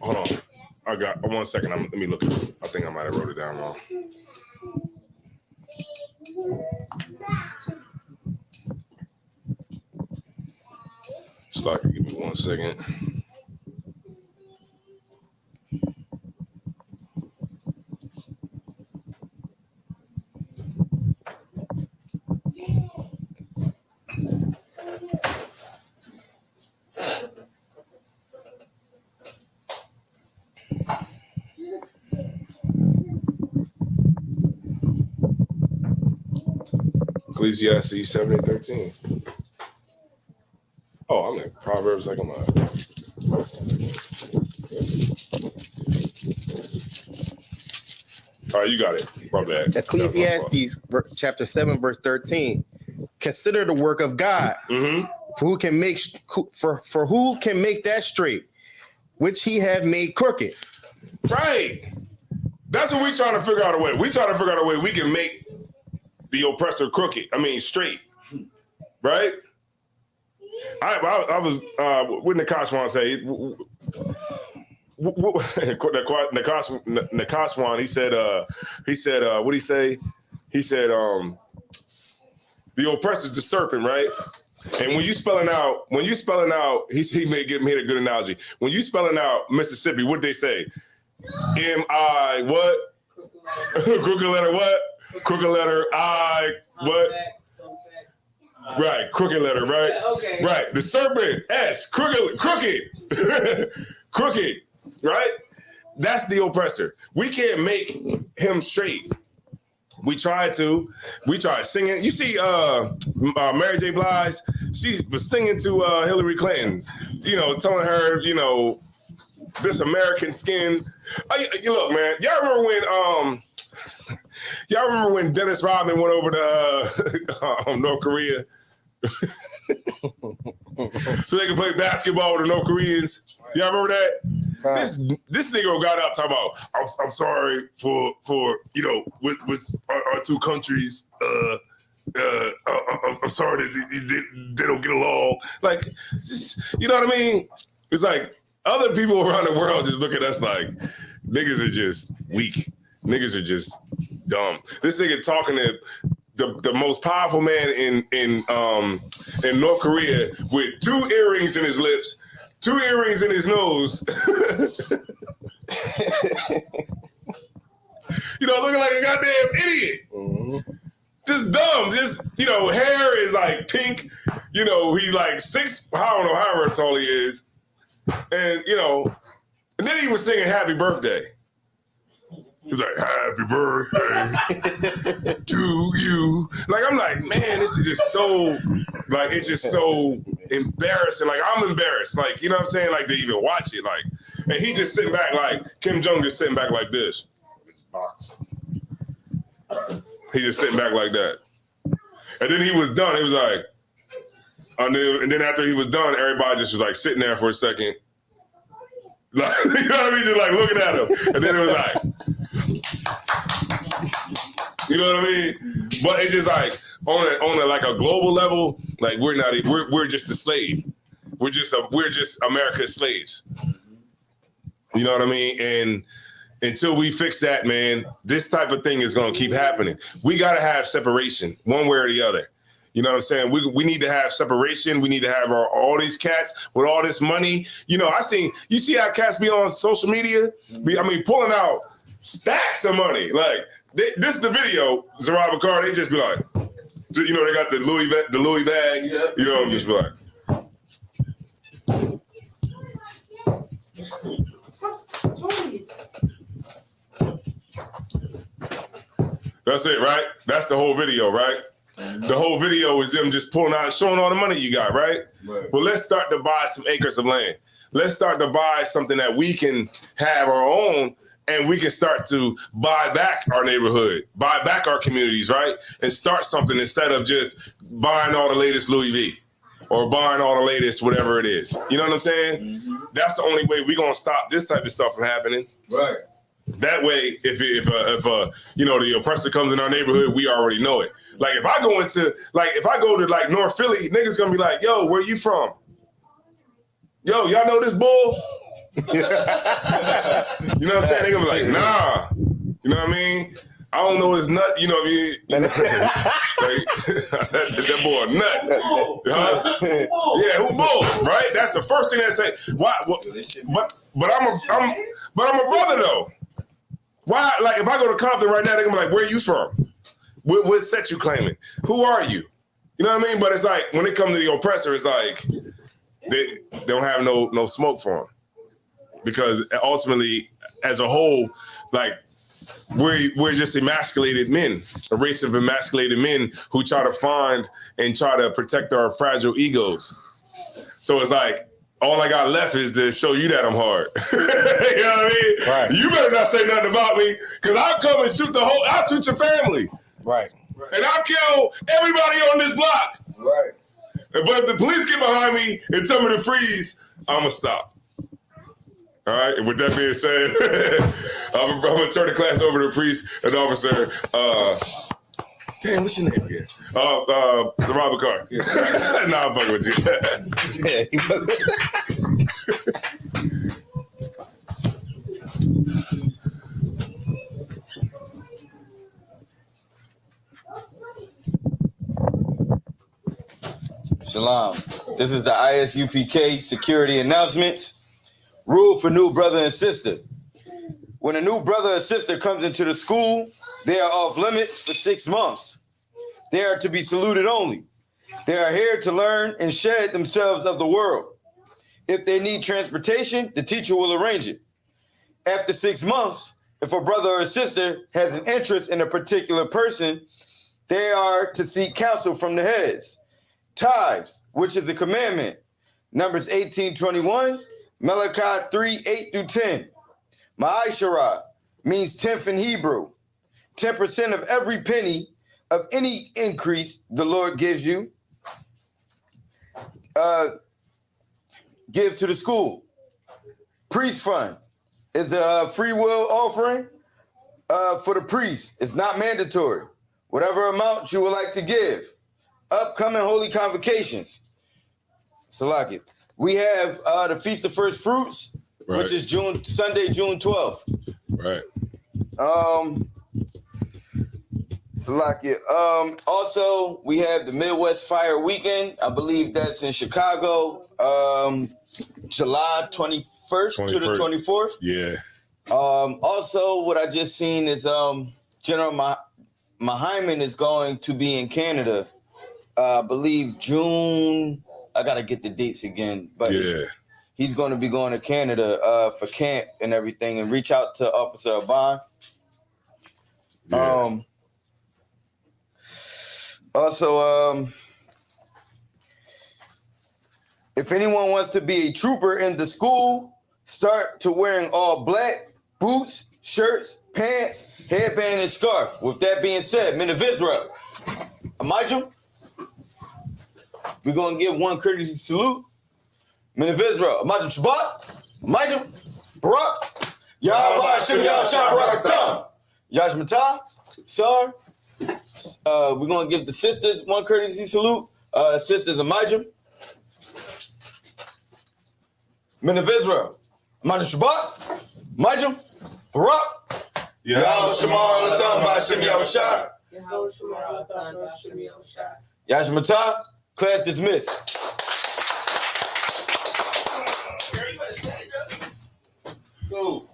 Hold on. I got 1 second. Let me look at it. I think I might have wrote it down wrong. Slacker, give me 1 second. Ecclesiastes 7:13. Oh, I'm in Proverbs like I'm all right, you got it. My bad. Ecclesiastes chapter 7, verse 13. Consider the work of God. For who can make for who can make that straight, which he have made crooked. Right. That's what we trying to figure out a way. We trying to figure out a way we can make the oppressor crooked. I mean straight. Right? I was what Nakashwan say. Nakashwan, he said what he say? He said the oppressor's the serpent, right? And when you spelling out, he made a good analogy. When you spelling out Mississippi, what they say? M-I what? Crooked letter what? Crooked letter I what? Right, crooked letter, right? Okay. Right. The serpent, S, crooked, crooked, right? That's the oppressor. We can't make him straight. We tried singing. You see, Mary J. Blige, she was singing to Hillary Clinton, telling her, this American skin. Look, man, y'all remember when Dennis Rodman went over to North Korea so they could play basketball with the North Koreans? Y'all remember that? This nigga got up talking about, I'm sorry for with our two countries. I'm sorry that they don't get along. Like, you know what I mean? It's like other people around the world just look at us like niggas are just weak. Niggas are just dumb. This nigga talking to the most powerful man in North Korea with 2 earrings in his lips, 2 earrings in his nose. Looking like a goddamn idiot. Just dumb. Just, hair is like pink. He's like 6, I don't know however tall he is. And, and then he was singing Happy Birthday. He was like, Happy birthday to you. Like, I'm like, man, this is just so, like, it's just so embarrassing. Like, I'm embarrassed. Like, you know what I'm saying? Like, to even watch it. Like, and he just sitting back like, Kim Jong just sitting back like this. Box. He just sitting back like that. And then he was done. He was like, and then after he was done, everybody just was like sitting there for a second. Like, you know what I mean? Just like looking at him. And then it was like, you know what I mean? But it's just like on a like a global level, like we're just a slave. We're just America's slaves. You know what I mean? And until we fix that, man, this type of thing is gonna keep happening. We gotta have separation, one way or the other. You know what I'm saying? We need to have separation. We need to have all these cats with all this money. You see how cats be on social media? Pulling out stacks of money. Like, this is the video, Zara Bakar, they just be like, they got the Louis bag. Yeah. Just be like. That's it, right? That's the whole video, right? The whole video is them just pulling out, showing all the money you got, right? Well, let's start to buy some acres of land. Let's start to buy something that we can have our own, and we can start to buy back our neighborhood, buy back our communities, right? And start something instead of just buying all the latest Louis V or buying all the latest whatever it is. You know what I'm saying? Mm-hmm. That's the only way we're gonna stop this type of stuff from happening. Right. That way, if the oppressor comes in our neighborhood, we already know it. Like if I go to North Philly, niggas gonna be like, yo, where you from? Yo, y'all know this bull? You know what I'm saying? They gonna be like, nah. You know what I mean? I don't know his nut, you know what I mean? That boy a nut. Huh? Yeah, who bull, right? That's the first thing they say. Why? But I'm a brother though. Why? Like if I go to Compton right now, they're gonna be like, where you from? What set you claiming? Who are you? You know what I mean? But it's like when it comes to the oppressor, it's like they don't have no smoke for him. Because ultimately, as a whole, like we're just emasculated men, a race of emasculated men who try to find and try to protect our fragile egos. So it's like, all I got left is to show you that I'm hard. You know what I mean? Right. You better not say nothing about me, because I'll come and shoot I'll shoot your family. Right. And I'll kill everybody on this block. Right. But if the police get behind me and tell me to freeze, I'm going to stop. All right. And with that being said, I'm going to turn the class over to the priest and officer. Damn, what's your name again? Zaral Bakar. Nah, I'm fucking with you. Yeah, he was. Shalom. This is the ISUPK security announcements. Rule for new brother and sister. When a new brother or sister comes into the school, they are off limits for 6 months. They are to be saluted only. They are here to learn and shed themselves of the world. If they need transportation, the teacher will arrange it. After 6 months, if a brother or sister has an interest in a particular person, they are to seek counsel from the heads. Tithes, which is a commandment. Numbers 18:21, Malachi 3:8-10. Ma'asharah means tenth in Hebrew. 10% of every penny of any increase the Lord gives you, give to the school. Priest fund is a free will offering for the priest. It's not mandatory. Whatever amount you would like to give. Upcoming holy convocations. Salaki. We have the Feast of First Fruits, Right. which is Sunday, June 12th. Right. Salakia. Also, we have the Midwest Fire Weekend. I believe that's in Chicago, July 21st to the 24th. Yeah. Also, what I just seen is General Mahyman is going to be in Canada. I believe June. I gotta get the dates again, but yeah, he's going to be going to Canada for camp and everything. And reach out to Officer Aban. Yeah. Also, if anyone wants to be a trooper in the school, start to wearing all black, boots, shirts, pants, headband, and scarf. With that being said, Men of Israel, Amajum, we're going to give one courtesy salute. Men of Israel, Amajum Shabbat, Amajum, Barak, Yahweh Hashem Yahshua Barak Atam, Yashmatah, Sar. We're going to give the sisters one courtesy salute. Sisters Amajum, Men of Israel, Amajum Shabbat, Amajum, Barak, Yahweh Shamar Atam Hashem Yahshua, Yashmatah. Class dismissed. Go.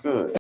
Good.